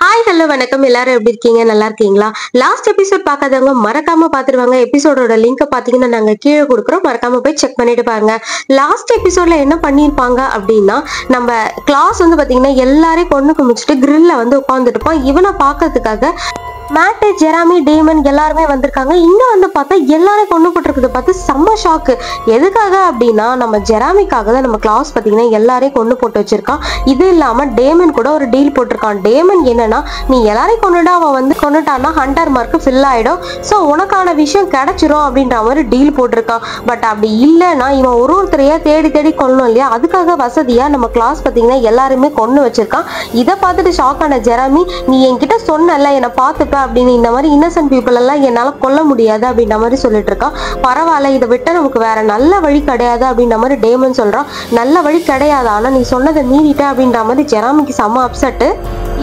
Hi hello வணக்கம். எல்லாரும் எப்படி இருக்கீங்க? நல்லா இருக்கீங்களா? லாஸ்ட் எபிசோட் பார்க்காதவங்க மறக்காம பாத்துருவாங்க. எபிசோடோட லிங்க் பாத்தீங்கன்னா நாங்க கீழே கொடுக்குறோம், மறக்காம போய் செக் பண்ணிட்டு பாருங்க. லாஸ்ட் எபிசோட்ல என்ன பண்ணிருப்பாங்க அப்படின்னா, நம்ம கிளாஸ் வந்து பாத்தீங்கன்னா எல்லாரையும் கொண்டு குமிச்சுட்டு கிரில்ல வந்து உட்காந்துட்டு இருப்போம். இவனை பாக்குறதுக்காக மேட்டு, ஜெராமி, டேமன் எல்லாருமே வந்திருக்காங்க. இங்க வந்து பார்த்தா எல்லாரும் கொண்டு போட்டிருக்குது பார்த்து செம்ம ஷாக்கு. எதுக்காக அப்படின்னா, நம்ம ஜெராமிக்காக தான் நம்ம கிளாஸ் பார்த்தீங்கன்னா எல்லாரையும் கொண்டு போட்டு வச்சிருக்கான். இது இல்லாம டேமன் கூட ஒரு டீல் போட்டிருக்கான். டேமன் என்னன்னா, நீ எல்லாரையும் கொண்டுட்டா அவன் வந்து கொண்டுட்டான்னா ஹண்டர் மார்க் ஃபில் ஆயிடும், ஸோ உனக்கான விஷயம் கிடைச்சிரும் அப்படின்ற மாதிரி டீல் போட்டிருக்கான். பட் அப்படி இல்லைன்னா இவன் ஒருத்தரையா தேடி தேடி கொள்ளணும் இல்லையா, அதுக்காக வசதியா நம்ம கிளாஸ் பார்த்தீங்கன்னா எல்லாருமே கொண்டு வச்சிருக்கான். இதை பார்த்துட்டு ஷாக் ஆன ஜெராமி, நீ என்கிட்ட சொன்னல என்னை பார்த்துப்ப அப்படின்னு, இந்த மாதிரி இன்னசென்ட் பீப்புள் எல்லாம் என்னால கொல்ல முடியாது அப்படின்ற மாதிரி சொல்லிட்டு இருக்கான். பரவாயில்ல, இதை விட்டு நமக்கு வேற நல்ல வழி கிடையாது அப்படின்ற மாதிரி டேமன் சொல்றான். நல்ல வழி கிடையாது, ஆனா நீ சொன்னதை மீறிட்ட அப்படின்ற மாதிரி ஜெராமிக்கு செம்ம அப்செட்.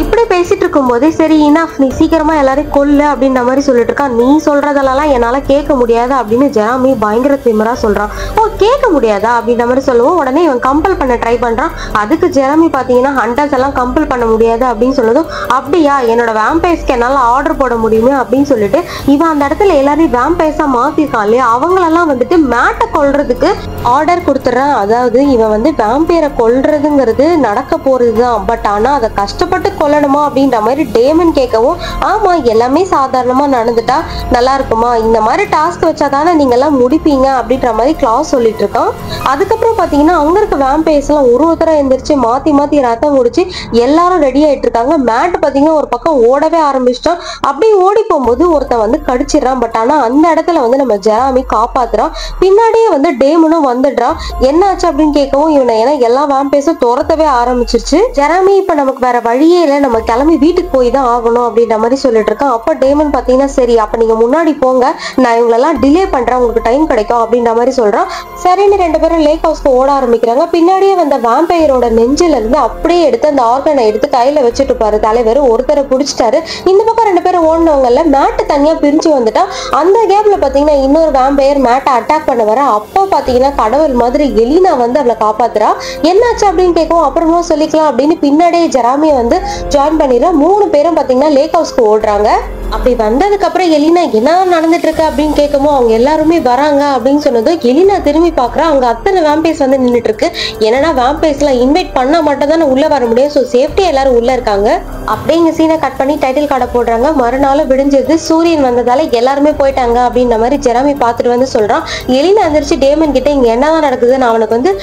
இப்படி பேசிட்டு இருக்கும் போதே சரி இனஃப், நீ சீக்கிரமா எல்லாரையும் கொல்லு அப்படின்ற மாதிரி சொல்லிட்டு இருக்கான். நீ சொல்றதெல்லாம் என்னால கேட்க முடியாது அப்படின்னு ஜெராமி பயங்கர திமிரா சொல்றான். ஓ, கேட்க முடியாதா அப்படின்ற மாதிரி சொல்லுவோம். உடனே இவன் கம்பல் பண்ண ட்ரை பண்றான். அதுக்கு ஜெராமி பாத்தீங்கன்னா ஹண்டர்ஸ் எல்லாம் கம்பல் பண்ண முடியாது அப்படின்னு சொன்னதும், அப்படியா, என்னோட வேம்பையர்ஸ்க்கு என்னால ஆர்டர் போட முடியுமே அப்படின்னு சொல்லிட்டு இவன் அந்த இடத்துல எல்லாரையும் வேம்பையர்ஸா மாத்திருக்கான் இல்லையா, அவங்களெல்லாம் வந்துட்டு மேட்டை கொல்றதுக்கு ஆர்டர் கொடுத்துறான். அதாவது இவன் வந்து வேம்பையரை கொல்றதுங்கிறது நடக்க போறதுதான், பட் ஆனா அதை கஷ்டப்பட்டு கொல்லணுமா அப்படின்ற மாதிரி டேமன் கேட்கவும், ஆமா எல்லாமே சாதாரணமா நடந்துட்டா நல்லா இருக்குமா, இந்த மாதிரி டாஸ்க் வச்சா தானே நீங்க எல்லாம் முடிப்பீங்க அப்படின்ற மாதிரி கிளாஸ் சொல்லிட்டு இருக்கான். அதுக்கப்புறம் பாத்தீங்கன்னா அங்க இருக்க வேம்பையர்ஸ் எல்லாம் ஒருத்தர எந்திரிச்சு மாத்தி மாத்தி ரத்தம் முடிச்சு எல்லாரும் ரெடி ஆயிட்டு இருக்காங்க. மேட் பாத்தீங்கன்னா ஒரு பக்கம் ஓடவே ஆரம்பிச்சிட்டான். அப்படியே ஓடி போகும்போது ஒருத்தன் வந்து கடிச்சிடறான். பட் ஆனா அந்த இடத்துல வந்து நம்ம ஜெராமி காப்பாத்துறான். பின்னாடியே வந்து டேமனும் வந்துடுறான். என்ன ஆச்சு அப்படின்னு கேட்கவும் இவனை, ஏன்னா எல்லா வேம்பையர்ஸும் துரத்தவே ஆரம்பிச்சிருச்சு. ஜெராமி இப்ப நமக்கு வேற வழியே இல்லை, நம்ம கிளம்பி வீட்டுக்கு போய் தான் ஆகணும் அப்படின்ற மாதிரி சொல்லிட்டு இருக்கான். அப்ப டேமன் பாத்தீங்கன்னா சரி அப்ப நீங்க முன்னாடி போங்க, நான் இவங்களெல்லாம் டிலே பண்றேன், உங்களுக்கு டைம் கிடைக்கும் அப்படின்ற மாதிரி சொல்றான். சரின்னு ரெண்டு பேரும் லேக் ஹவுஸ்க்கு ஓட ஆரம்பிக்கிறாங்க. பின்னாடியே வந்த வேம்பையரோட நெஞ்சில இருந்து அப்படியே எடுத்து அந்த ஆர்கனை எடுத்து கையில வச்சுட்டு பாரு தலைவர், ஒருத்தரை பிடிச்சிட்டாரு. இந்த பக்கம் ரெண்டு பேரும் ஓடினவங்கல்ல, மேட்டு தனியா பிரிஞ்சு வந்துட்டா. அந்த கேப்ல பாத்தீங்கன்னா இன்னொரு வேம்பையர் மேட்டை அட்டாக் பண்ண வர, அப்போ பாத்தீங்கன்னா கடவுள் மாதிரி எலினா வந்து அவளை காப்பாத்துறா. என்னாச்சு அப்படின்னு கேட்கவும் அப்புறமா சொல்லிக்கலாம் அப்படின்னு பின்னாடியே ஜெராமியை வந்து ஜாயின் பண்ணிடுறா. மூணு பேரும் பாத்தீங்கன்னா லேக் ஹவுஸ்க்கு ஓடுறாங்க. அப்படி வந்ததுக்கு அப்புறம் எலினா என்ன நடந்துட்டு இருக்கு அப்படின்னு கேட்கவும் அவங்க எல்லாருமே வராங்க அப்படின்னு சொன்னதும் எலினா திரும்பி பாக்குறா. அங்க அத்தனை வேம்பையர்ஸ் வந்து நின்றுட்டு இருக்கு. என்னன்னா வேம்பையர்ஸ் எல்லாம் இன்வைட் பண்ணா மட்டும் தான் உள்ள வர முடியும், ஸோ சேஃப்டி எல்லாரும் உள்ள இருக்காங்க. அப்படியே இங்க சீனை கட் பண்ணி டைட்டில் கார்டை போடுறாங்க. மறுநாள் விடிஞ்சது, சூரியன் வந்ததால எல்லாருமே போயிட்டாங்க அப்படின்ற மாதிரி ஜெராமி பார்த்துட்டு வந்து சொல்றான். எலினா எந்திரிச்சு டேமன் கிட்ட இங்க என்னதான் நடக்குது, நான் அவனுக்கு வந்து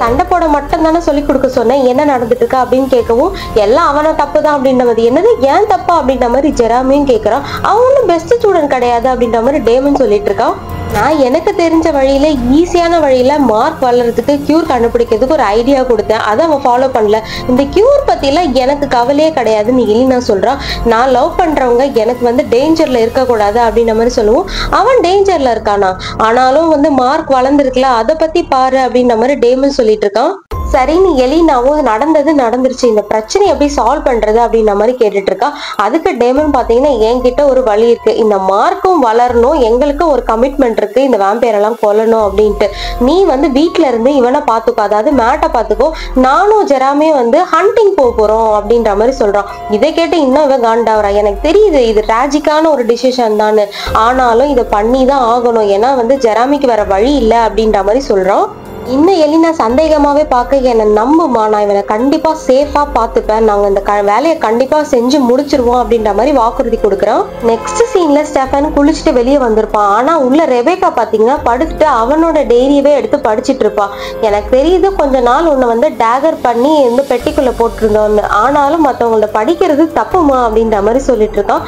சண்டை போட மட்டும் தானே சொல்லி கொடுக்க சொன்னேன், என்ன நடந்துட்டு இருக்கு அப்படின்னு கேட்கவும் எல்லாம் அவன தப்பு தான் அப்படின்ற மாதிரி, என்னது ஏன் தப்பா அப்படின்ற மாதிரி ஜெராமியும் கேட்கறான். அவனும் பெஸ்ட் ஸ்டூடெண்ட் கிடையாது அப்படின்ற மாதிரி டேமன் சொல்லிட்டு இருக்கான். நான் எனக்கு தெரிஞ்ச வழியில ஈஸியான வழியில மார்க் வளர்றதுக்கு கியூர் கண்டுபிடிக்கிறதுக்கு ஒரு ஐடியா கொடுத்தேன், அதை அவன் ஃபாலோ பண்ணல. இந்த கியூர் பத்திலாம் எனக்கு கவலையே கிடையாதுன்னு எலினா சொல்றான். நான் லவ் பண்றவங்க எனக்கு வந்து டேஞ்சர்ல இருக்கக்கூடாது அப்படின்ற மாதிரி சொல்லுவோம். அவன் டேஞ்சர்ல இருக்கானா, ஆனாலும் வந்து மார்க் வளர்ந்துருக்குல, அதை பத்தி பாரு அப்படின்ற மாதிரி டேமன் சொல்லிட்டு இருக்கான். சரின்னு எலினாவும் நடந்துருச்சு, இந்த பிரச்சனை எப்படி சால்வ் பண்றது அப்படின்ற மாதிரி கேட்டுட்டு இருக்கா. அதுக்கு டேமன் பாத்தீங்கன்னா என்கிட்ட ஒரு வழி இருக்கு, இந்த மார்க்கும் வளரணும், எங்களுக்கு ஒரு கமிட்மெண்ட் இருக்கு, இந்த வேம்பையர் எல்லாம் கொல்லணும் அப்படின்ட்டு. நீ வந்து வீட்டுல இருந்து இவனை பாத்துக்கோ, அதாவது மேட்டை பாத்துக்கோ, நானும் ஜெராமியும் வந்து ஹண்டிங் போறோம் அப்படின்ற மாதிரி சொல்றான். இதை கேட்டு இன்னும் இவன் காண்டாவரா. எனக்கு தெரியுது இது டிராஜிக்கான ஒரு டிசிஷன் தான், ஆனாலும் இதை பண்ணி தான் ஆகணும், ஏன்னா வந்து ஜெராமிக்கு வேற வழி இல்லை அப்படின்ற மாதிரி சொல்றான். இன்னும் எலினா சந்தேகமாவே பார்க்க, என்ன நம்புமா, நான் இவனை கண்டிப்பா சேஃபா பாத்துப்பேன், நாங்க இந்த வேலையை கண்டிப்பா செஞ்சு முடிச்சிருவோம் அப்படின்ற மாதிரி வாக்குறுதி கொடுக்குறான். நெக்ஸ்ட் சீன்ல ஸ்டெஃபன் குளிச்சுட்டு வெளியே வந்திருப்பான். ஆனா உள்ள ரெபேக்கா பாத்தீங்கன்னா படுத்துட்டு அவனோட டைரியவே எடுத்து படிச்சுட்டு இருப்பான். எனக்கு தெரியுது கொஞ்ச நாள் உன்னை வந்து டேகர் பண்ணி இந்த பெட்டிக்குள்ள போட்டிருந்தோன்னு, ஆனாலும் மத்தவங்கள படிக்கிறது தப்புமா அப்படின்ற மாதிரி சொல்லிட்டு இருக்கான்.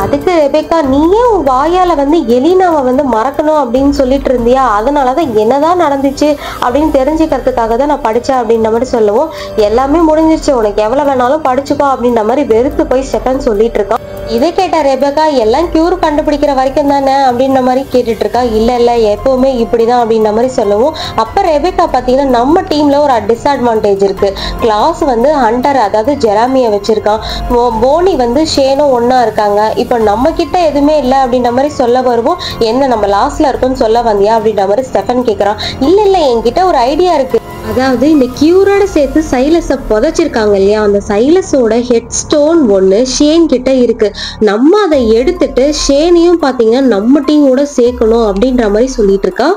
அதுக்கு ரெபேக்கா, நீயே உன் வாயால வந்து எலினாவை வந்து மறக்கணும் அப்படின்னு சொல்லிட்டு இருந்தியா, அதனாலதான் என்னதான் நடந்துச்சு அப்படின்னு தெரிஞ்சுக்கிறதுக்காக தான் நான் படிச்சேன் அப்படின்ற மாதிரி சொல்லுவோம். எல்லாமே முடிஞ்சிருச்சு, உனக்கு எவ்வளவு வேணாலும் படிச்சுக்கோ அப்படின்ற மாதிரி வெறுத்து போய் ஸ்டெஃபன் சொல்லிட்டு இருக்கான். இதை கேட்ட ரெபேக்கா, எல்லாம் கியூர் கண்டுபிடிக்கிற வரைக்கும் தானே அப்படின்ற மாதிரி கேட்டுட்டு இருக்கா. இல்ல எப்பவுமே இப்படிதான் அப்படின்ற மாதிரி சொல்லுவோம். அப்ப ரெபேக்கா பாத்தீங்கன்னா நம்ம டீம்ல ஒரு டிஸ்அட்வான்டேஜ் இருக்கு, கிளாஸ் வந்து ஹண்டர் அதாவது ஜெராமியை வச்சிருக்கான், போனி வந்து ஷேனும் ஒன்னா இருக்காங்க, இப்ப நம்ம கிட்ட எதுவுமே இல்லை அப்படின்ற மாதிரி சொல்ல வருவோம். என்ன நம்ம லாஸ்ட்ல இருக்கும்னு சொல்ல வந்தியா அப்படின்ற மாதிரி ஸ்டெஃபன் கேட்கறான். இல்ல என்கிட்ட ஒரு ஐடியா இருக்கு, அதாவது இந்த கியூரோட சேர்த்து சைலஸை புதைச்சிருக்காங்க இல்லையா, அந்த சைலஸோட ஹெட் ஸ்டோன் ஒன்று ஷேன் கிட்ட இருக்கு. நம்ம அதை எடுத்துட்டு ஷேனையும் பார்த்தீங்கன்னா நம்ம டீமோட சேர்க்கணும் அப்படின்ற மாதிரி சொல்லிட்டு இருக்கா.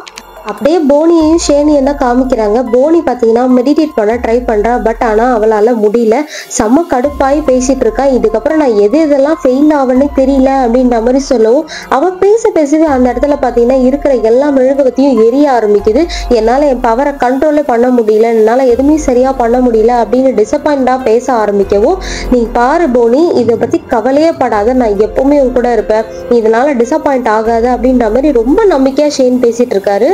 அப்படியே போனியையும் ஷேனியும் தான் காமிக்கிறாங்க. போனி பார்த்தீங்கன்னா மெடிடேட் பண்ண ட்ரை பண்ணுறா, பட் ஆனால் அவளால் முடியல. செம்ம கடுப்பாகி பேசிட்டு இருக்கா. இதுக்கப்புறம் நான் எதெல்லாம் ஃபெயில் ஆவேன்னு தெரியல அப்படின்ற மாதிரி சொல்லவும் அவள் பேசவே அந்த இடத்துல பார்த்தீங்கன்னா இருக்கிற எல்லா மெழுகுவத்தையும் எரிய ஆரம்பிக்குது. என்னால் என் பவரை கண்ட்ரோலே பண்ண முடியல, என்னால் எதுவுமே சரியாக பண்ண முடியல அப்படின்னு டிசப்பாயிண்டாக பேச ஆரம்பிக்கவும், நீ பாரு போனி, இதை பற்றி கவலையே படாத, நான் எப்பவுமே உன் கூட இருப்பேன், இதனால டிசப்பாயிண்ட் ஆகாது அப்படின்ற மாதிரி ரொம்ப நம்பிக்கையாக ஷேன் பேசிட்டு இருக்காரு.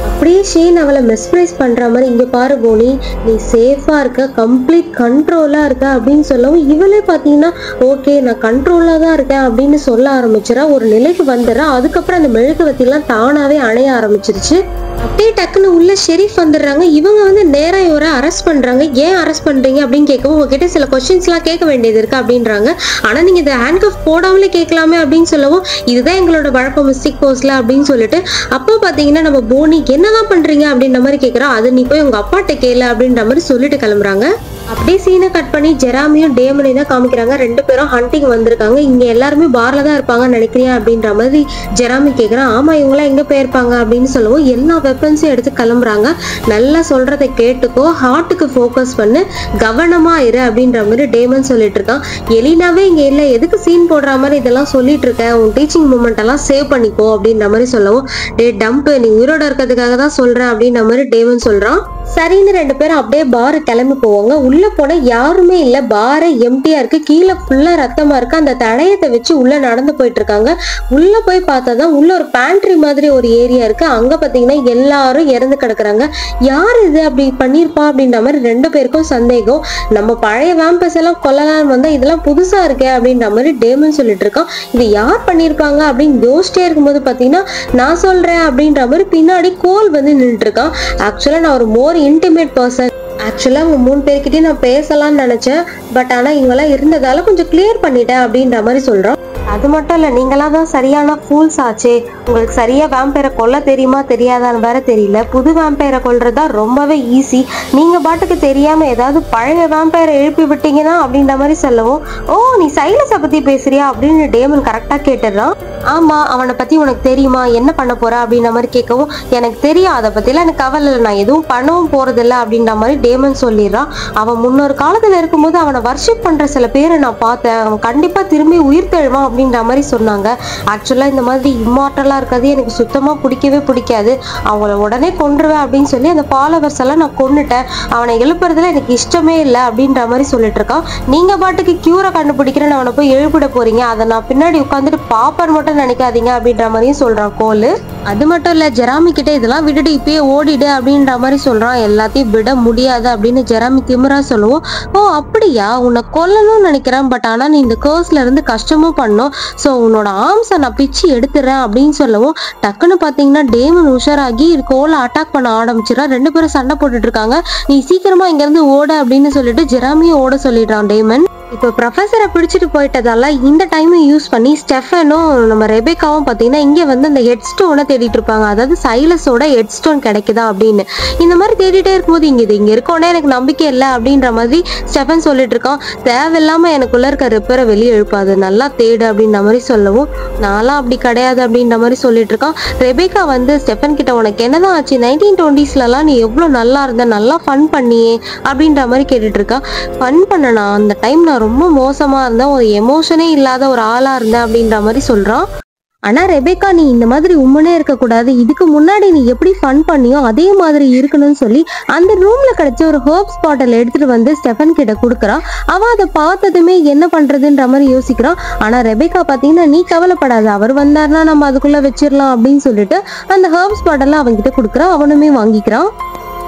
அப்படியே ஷேன் அவளை மெஸ்பிரைஸ் பண்ற மாதிரி, இங்க பாரு போனி, நீ சேஃபா இருக்க, கம்ப்ளீட் கண்ட்ரோலா இருக்க அப்படின்னு சொல்லவும் இவளே பாத்தீங்கன்னா ஓகே நான் கண்ட்ரோலா தான் இருக்கேன் அப்படின்னு சொல்ல ஆரம்பிச்சிடா. ஒரு நிலைக்கு வந்துடுறா. அதுக்கப்புறம் அந்த மெழுகுவத்தி எல்லாம் தானாவே அணைய ஆரம்பிச்சிருச்சு. அப்படியே டக்குன்னு உள்ள ஷெரீஃப் வந்துடுறாங்க. இவங்க வந்து நேரா இவரை அரெஸ்ட் பண்றாங்க. ஏன் அரெஸ்ட் பண்றீங்க அப்படின்னு கேட்கவும் உங்ககிட்ட சில கொஸ்டின்ஸ் எல்லாம் கேட்க வேண்டியது இருக்கு அப்படின்றாங்க. ஆனா நீங்க இந்த ஹேண்ட்கஃப் போடாமலே கேட்கலாமே அப்படின்னு சொல்லவும், இதுதான் எங்களோட வழக்கம் மிஸ்டேக் போஸ்ட்ல அப்படின்னு சொல்லிட்டு, அப்போ பாத்தீங்கன்னா நம்ம போனி என்னதான் பண்றீங்க அப்படின்ற மாதிரி கேட்கறோம். அது நீ போய் உங்க அப்பாட்ட கேளு அப்படின்ற மாதிரி சொல்லிட்டு கிளம்புறாங்க. அப்படியே சீனை கட் பண்ணி ஜெராமியும் டேமனையும் தான் காமிக்கிறாங்க. ரெண்டு பேரும் ஹண்டிங் வந்திருக்காங்க. இங்க எல்லாருமே பார்ல தான் இருப்பாங்கன்னு நினைக்கிறியா அப்படின்ற மாதிரி ஜெராமி கேட்கறான். ஆமா, இவங்களாம் எங்க போயிருப்பாங்க அப்படின்னு சொல்லவும் எல்லா வெப்பன்ஸையும் எடுத்து கிளம்புறாங்க. நல்லா சொல்றதை கேட்டுக்கோ, ஹார்ட்டுக்கு ஃபோக்கஸ் பண்ணு, கவனமா இரு அப்படின்ற மாதிரி டேமன் சொல்லிட்டு இருக்கான். எலினாவே இங்க இல்ல, எதுக்கு சீன் போடுற மாதிரி இதெல்லாம் சொல்லிட்டு இருக்க, உன் டீச்சிங் மூமெண்ட் எல்லாம் சேவ் பண்ணிக்கோ அப்படின்ற மாதிரி சொல்லவும், டே டம்ப், நீ உயிரோட இருக்கிறதுக்காக தான் சொல்றேன் அப்படின்ற மாதிரி டேமன் சொல்றான். சரின்னு ரெண்டு பேரும் அப்படியே பாரு கிளம்பி போவாங்க. உள்ள போன யாருமே இல்ல, பாரு எம்டியா இருக்கு, கீழே ஃபுல்லா ரத்தமா இருக்கு. அந்த தடயத்தை வச்சு உள்ள நடந்து போயிட்டு இருக்காங்க. உள்ள போய் பார்த்தாதான் உள்ள ஒரு பேண்ட்ரி மாதிரி ஒரு ஏரியா இருக்கு. அங்க பாத்தீங்கன்னா எல்லாரும் இறந்து கிடக்குறாங்க. யார் இது அப்படி பண்ணிருப்பா அப்படின்ற மாதிரி ரெண்டு பேருக்கும் சந்தேகம். நம்ம பழைய வேம்பஸ் எல்லாம் கொல்லலாம்னு வந்தா இதெல்லாம் புதுசா இருக்கே அப்படின்ற மாதிரி டேமன் சொல்லிட்டு இருக்கான். இது யார் பண்ணிருப்பாங்க அப்படின்னு யோசிச்சிட்டே இருக்கும்போது பாத்தீங்கன்னா, நான் சொல்றேன் அப்படின்ற மாதிரி பின்னாடி கோல் வந்து நின்றுட்டு இருக்கான். ஆக்சுவலா நான் ஒரு மோர் இன்டிமேட் பர்சன். ஆக்சுவலா அவங்க 3 பேர்கிட்டயும் நான் பேசலாம்னு நினைச்சேன், பட் ஆனா இவங்கெல்லாம் இருந்ததால கொஞ்சம் கிளியர் பண்ணிட்டேன் அப்படின்ற மாதிரி சொல்றான். அது மட்டும் இல்ல, நீங்களா தான் சரியான ஃபூல்ஸ் ஆச்சே, உங்களுக்கு சரியா வேம்பயரை கொல்ல தெரியுமா தெரியாதான்னு வேற தெரியல. புது வேம்பயரை கொல்றதா ரொம்பவே ஈஸி, நீங்க பாட்டுக்கு தெரியாம ஏதாவது பழைய வேம்பயரை எழுப்பி விட்டீங்கன்னா அப்படின்ற மாதிரி சொல்லவும், ஓ நீ சைலஸை பத்தி பேசுறியா அப்படின்னு டேமன் கரெக்டா கேட்டுறான். ஆமா, அவனை பத்தி உனக்கு தெரியுமா, என்ன பண்ண போற அப்படின்ற மாதிரி கேட்கவும், எனக்கு தெரியும், அதை பத்திலாம் எனக்கு கவலை இல்லை, நான் எதுவும் பண்ணவும் போறதில்ல அப்படின்ற மாதிரி டேமன் சொல்லிடுறான். அவன் முன்னொரு காலத்துல இருக்கும்போது அவனை வர்ஷிப் பண்ற சில பேரை நான் பார்த்தேன், அவன் கண்டிப்பா திரும்பி உயிர் தெழுவான் அப்படின்ற மாதிரி சொன்னாங்க. ஆக்சுவலா இந்த மாதிரி இம்மார்டலா இருக்கிறது எனக்கு சுத்தமா பிடிக்கவே பிடிக்காது, அவங்கள உடனே கொன்றுவேன் அப்படின்னு சொல்லி அந்த ஃபாலோவர்ஸ் எல்லாம் நான் கொன்னுட்டேன், அவனை எழுப்புறதுல எனக்கு இஷ்டமே இல்லை அப்படின்ற மாதிரி சொல்லிட்டு இருக்கான். நீங்க பாட்டுக்கு கியூரை கண்டுபிடிக்கிறேன்னு அவனை போய் எழுப்பிட போறீங்க, அதை நான் பின்னாடி உட்காந்துட்டு பாப்பர் மட்டும் நினைக்காதீங்க அப்படின்ற மாதிரியும் சொல்றான் கோலு. அது மட்டும் இல்ல, ஜெராமி கிட்ட இதெல்லாம் விட்டுட்டு இப்பயே ஓடிடு அப்படின்ற மாதிரி சொல்றான். எல்லாத்தையும் விட முடியாது அப்படின்னு ஜெராமி திமிரா சொல்லுவோம். ஓ அப்படியா, உன்னை கொல்லணும்னு நினைக்கிறேன், பட் ஆனா நீ இந்த கர்ஸ்ல இருந்து கஷ்டமும் பண்ணும், சோ உன்னோட ஆர்ம்ஸை நான் பிச்சு எடுத்துறேன் அப்படின்னு சொல்லவும், டக்குன்னு பாத்தீங்கன்னா டேமன் உஷாராகி கோலை அட்டாக் பண்ண ஆரம்பிச்சிடா. ரெண்டு பேரும் சண்டை போட்டுட்டு இருக்காங்க. நீ சீக்கிரமா இங்க இருந்து ஓட அப்படின்னு சொல்லிட்டு ஜெராமியும் ஓட சொல்லிடுறான் டேமன். இப்போ ப்ரொஃபஸரை பிடிச்சிட்டு போயிட்டதால இந்த டைமை யூஸ் பண்ணி ஸ்டெஃபனும் நம்ம ரெபேக்காவும் பார்த்தீங்கன்னா இங்கே வந்து அந்த ஹெட் ஸ்டோனை தேடிட்டு இருப்பாங்க. அதாவது சைலஸோட ஹெட் ஸ்டோன் கிடைக்குதா அப்படின்னு. இந்த மாதிரி தேடிட்டே இருக்கும்போது இங்கே இருக்கோன்னே எனக்கு நம்பிக்கை இல்லை அப்படின்ற மாதிரி ஸ்டெஃபன் சொல்லிட்டு இருக்கான். தேவையில்லாமல் எனக்குள்ள இருக்க ரிப்பரை வெளியே எழுப்பாது, நல்லா தேடு அப்படின்ற மாதிரி சொல்லவும், நான்லாம் அப்படி கிடையாது அப்படின்ற மாதிரி சொல்லிட்டு இருக்கான். ரெபேக்கா வந்து ஸ்டெஃபன் கிட்ட உனக்கு என்னதான் ஆச்சு, 1920ஸ்லாம் நீ எவ்வளோ நல்லா இருந்த, நல்லா ஃபன் பண்ணியே அப்படின்ற மாதிரி கேட்டுட்டு இருக்கா. ஃபன் பண்ணனா, அந்த டைம் நான் ரொம்ப மோசமா இருந்தேன், ஒரு எமோஷனே இல்லாத ஒரு ஆளா இருந்தேன் அப்படின்ற மாதிரி சொல்றான். ஆனா ரெபேக்கா நீ இந்த மாதிரி உண்மையே இருக்கக்கூடாது, இதுக்கு முன்னாடி நீ எப்படி ஃபன் பண்ணியோ அதே மாதிரி இருக்கணும்னு சொல்லி அந்த ரூம்ல கிடைச்ச ஒரு ஹெர்ப்ஸ் பாட்டில் எடுத்துட்டு வந்து ஸ்டெஃபன் கிட்ட கொடுக்குறான். அவன் அதை பார்த்ததுமே என்ன பண்றதுன்ற மாதிரி யோசிக்கிறான். ஆனா ரெபேக்கா பாத்தீங்கன்னா நீ கவலைப்படாத, அவர் வந்தாருன்னா நம்ம அதுக்குள்ள வச்சிடலாம் அப்படின்னு சொல்லிட்டு அந்த ஹெர்ப்ஸ் பாட்டில் அவன்கிட்ட கொடுக்குறான். அவனுமே வாங்கிக்கிறான்.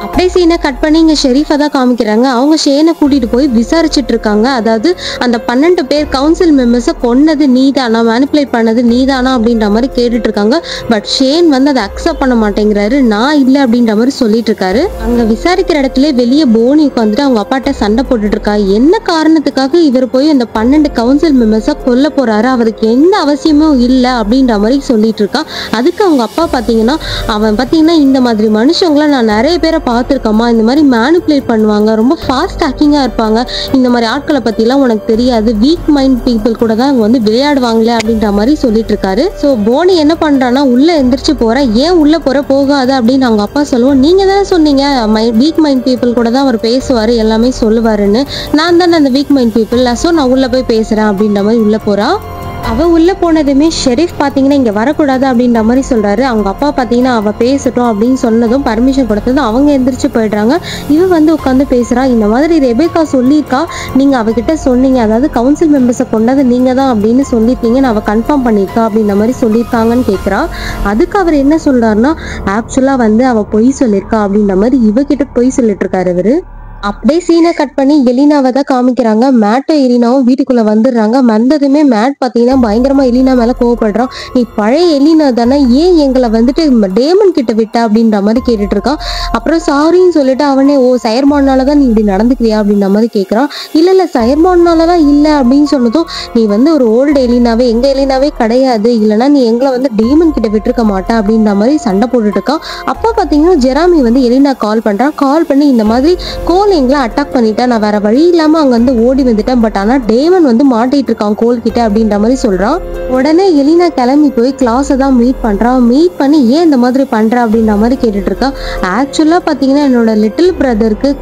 அப்படியே சீனை கட் பண்ணி இங்கே ஷெரீஃபை தான் காமிக்கிறாங்க. அவங்க ஷேனை கூட்டிகிட்டு போய் விசாரிச்சுட்டு இருக்காங்க. அதாவது அந்த 12 பேர் கவுன்சில் மெம்பர்ஸை கொன்னது நீதானா, மேனிப்புலேட் பண்ணது நீதானா அப்படின்ற மாதிரி கேட்டுட்டு இருக்காங்க. பட் ஷேன் வந்து அதை அக்செப்ட் பண்ண மாட்டேங்கிறாரு, நான் இல்லை அப்படின்ற மாதிரி சொல்லிட்டு இருக்காரு. அங்கே விசாரிக்கிற இடத்துல வெளியே போனி உட்காந்துட்டு அவங்க அப்பாட்ட சண்டை போட்டுட்டு இருக்கா. என்ன காரணத்துக்காக இவர் போய் அந்த 12 கவுன்சில் மெம்பர்ஸை கொல்ல போறாரு, அவருக்கு எந்த அவசியமும் இல்லை அப்படின்ற மாதிரி சொல்லிட்டு இருக்கா. அதுக்கு அவங்க அப்பா பார்த்தீங்கன்னா, அவன் பார்த்தீங்கன்னா இந்த மாதிரி மனுஷங்களை நான் நிறைய பேரை பார்த்துருக்கமா, இந்த மாதிரி மேனிப்புலேட் பண்ணுவாங்க, ரொம்ப ஃபாஸ்ட் ஆக்கிங்காக இருப்பாங்க, இந்த மாதிரி ஆட்களை பற்றிலாம் உனக்கு தெரியாது, வீக் மைண்ட் பீப்புள் கூட தான் அவங்க விளையாடுவாங்களே அப்படின்ற மாதிரி சொல்லிட்டு இருக்காரு. ஸோ போனி என்ன பண்ணுறான்னா உள்ளே எந்திரிச்சு போகிற, ஏன் உள்ளே போகிற போகாது அப்படின்னு அவங்க அப்பா சொல்லுவோம். நீங்கள் தானே சொன்னீங்க வீக் மைண்ட் பீப்புள் கூட தான் அவர் பேசுவார் எல்லாமே சொல்லுவாருன்னு, நான் தானே அந்த வீக் மைண்ட் பீப்புள், ஸோ நான் உள்ளே போய் பேசுகிறேன் அப்படின்ற மாதிரி உள்ளே போகிறா. அவள் உள்ளே போனதுமே ஷெரீஃப் பார்த்தீங்கன்னா இங்கே வரக்கூடாது அப்படின்ற மாதிரி சொல்கிறாரு. அவங்க அப்பா பார்த்தீங்கன்னா அவள் பேசட்டும் அப்படின்னு சொன்னதும் பர்மிஷன் கொடுத்ததும் அவங்க எந்திரிச்சு போயிடுறாங்க. இவன் உட்காந்து பேசுகிறான், இந்த மாதிரி ரெபேக்கா சொல்லியிருக்கா, நீங்கள் அவகிட்ட சொன்னீங்க, அதாவது கவுன்சில் மெம்பர்ஸை கொண்டது நீங்கள் தான் அப்படின்னு சொல்லியிருக்கீங்கன்னு அவள் கன்ஃபார்ம் பண்ணியிருக்கா அப்படின்ற மாதிரி சொல்லியிருக்காங்கன்னு கேட்குறா. அதுக்கு அவர் என்ன சொல்கிறாருன்னா, ஆக்சுவலாக அவள் பொய் சொல்லியிருக்கா அப்படின்ற மாதிரி இவகிட்ட பொய் சொல்லிட்டு இருக்காரு இவர். அப்படியே சீனை கட் பண்ணி எலினாவை தான் காமிக்கிறாங்க. மேட்டும் எலினாவும் வீட்டுக்குள்ள வந்துடுறாங்க. வந்ததுமே மேட் பார்த்தீங்கன்னா பயங்கரமா எலினா மேல கோவப்படுறான். நீ பழைய எலினா தானே, ஏன் எங்களை டேமன் கிட்ட விட்ட அப்படின்ற மாதிரி கேட்டுட்டு இருக்கான். அப்புறம் சாரின்னு சொல்லிட்டு அவனே, ஓ சயர்மானாலதான் நீ இப்படி நடந்துக்கிறியா அப்படின்ற மாதிரி கேட்கறான். இல்ல சயர்மானாலதான் இல்லை அப்படின்னு சொன்னதும், நீ ஒரு ஓல்டு எலினாவே, எங்க எலினாவே கிடையாது, இல்லைன்னா நீ எங்களை டேமன் கிட்ட விட்டுருக்க மாட்டா அப்படின்ற மாதிரி சண்டை போட்டுட்டு இருக்கான். அப்பா பார்த்தீங்கன்னா ஜெராமி எலினா கால் பண்றான். கால் பண்ணி இந்த மாதிரி எங்களை அட்டாக் பண்ணிட்டேன், நான் வேற வழி இல்லாம அங்க ஓடி வந்துட்டேன், பட் ஆனா டேமன் மாட்டிட்டு இருக்கான் கோல் கிட்ட அப்படின்ற மாதிரி சொல்றான். உடனே எலினா கிளம்பி போய் கிளாஸை தான் மீட் பண்றான். மீட் பண்ணி ஏன் இந்த மாதிரி பண்ற அப்படின்ற மாதிரி கேட்டுட்டு இருக்கா. ஆக்சுவலா பாத்தீங்கன்னா என்னோட லிட்டில் பிரதருக்கு,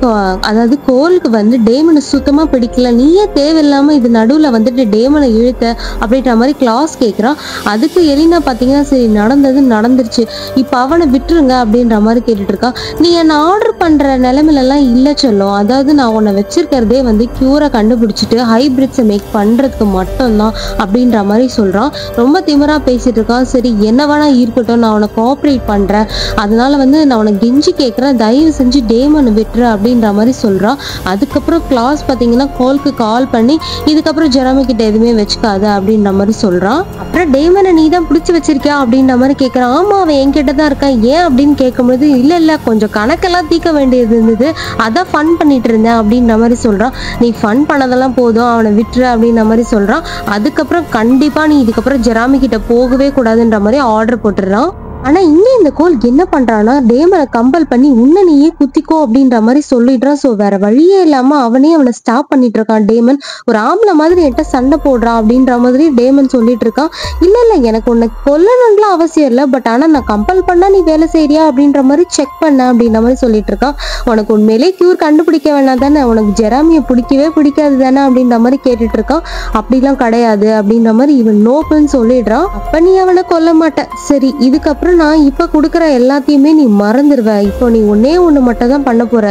அதாவது கோலுக்கு டேமனை சுத்தமா பிடிக்கல, நீயே தேவையில்லாம இது நடுவுல டேமனை இழுத்த அப்படின்ற மாதிரி கிளாஸ் கேட்கிறான். அதுக்கு எலினா பாத்தீங்கன்னா சரி நடந்தது நடந்துருச்சு, இப்ப அவனை விட்டுருங்க அப்படின்ற மாதிரி கேட்டுட்டு இருக்கா. நீ என்ன ஆர்டர் பண்ற நிலைமையில எல்லாம் இல்ல சொல்லும், அதாவது நான் உன்னை வச்சிருக்கிறதே கியூரை கண்டுபிடிச்சிட்டு ஹைபிரிட்ஸை மேக் பண்றதுக்கு மட்டும்தான் அப்படின்ற மாதிரி சொல்றான். ரொம்ப திமிரா பேசிட்டு இருக்கான். சரி என்ன வேணா இருக்கட்டும், நான் உனக்கு கோஆப்ரேட் பண்றேன், அதனால நான் உனக்கு கெஞ்சி கேட்கறேன், தயவு செஞ்சு டேமனை விட்டுரு அப்படின்ற மாதிரி சொல்றான். அதுக்கப்புறம் கிளாஸ் பாத்தீங்கன்னா கோலுக்கு கால் பண்ணி இதுக்கப்புறம் ஜெராமி கிட்ட எதுவுமே வச்சுக்காது அப்படின்ற மாதிரி சொல்றான். அப்புறம் டேமனை நீ தான் பிடிச்சி வச்சிருக்கியா அப்படின்ற மாதிரி கேட்கறான். ஆமா அவன் என்கிட்ட தான் இருக்கான், ஏன் அப்படின்னு கேட்கும்போது இல்ல கொஞ்சம் கணக்கெல்லாம் தீர்க்க வேண்டியது இருந்தது, அதான் ஃபன் பண்ணிட்டு இருந்தேன் அப்படின்ற மாதிரி சொல்றான். நீ ஃபன் பண்ணதெல்லாம் போதும், அவனை விட்டுரு அப்படின்ற மாதிரி சொல்றான். அதுக்கப்புறம் கண்டிப்பா நீ இதுக்கப்புறம் ஜெராமி கிட்ட போகவே கூடாதுன்ற மாதிரி ஆர்டர் போட்டுறான். ஆனா இங்க இந்த கோல் என்ன பண்றான்னா, டேமனை கம்பல் பண்ணி உன்ன நீயே குத்திக்கோ அப்படின்ற மாதிரி சொல்லிடுறான். சோ வேற வழியே இல்லாம அவனே அவனை ஸ்டாப் பண்ணிட்டு இருக்கான். டேமன் ஒரு ஆம்பளை மாதிரி என்கிட்ட சண்டை போடுறான் அப்படின்ற மாதிரி டேமன் சொல்லிட்டு இருக்கான். இல்ல எனக்கு உன்னை கொல்லணும்லாம் அவசியம் இல்லை, பட் ஆனா நான் கம்பல் பண்ணா நீ வேலை செய்யறியா அப்படின்ற மாதிரி செக் பண்ண அப்படின்ற மாதிரி சொல்லிட்டு இருக்கான். உனக்கு உண்மையிலே கியூர் கண்டுபிடிக்க வேணாம் தானே, உனக்கு ஜெராமியை பிடிக்கவே பிடிக்காது தானே அப்படின்ற மாதிரி கேட்டுட்டு இருக்கான். அப்படிலாம் கிடையாது அப்படின்ற மாதிரி இவன் நோக்குன்னு சொல்லிடுறான். அப்ப நீ அவனை கொல்ல மாட்ட, சரி இதுக்கப்புறம் நான் இப்ப கொடுக்குற எல்லாத்தையுமே நீ மறந்துடுவ, இப்போ நீ ஒன்னே ஒண்ணு மட்டும் தான் பண்ண போற,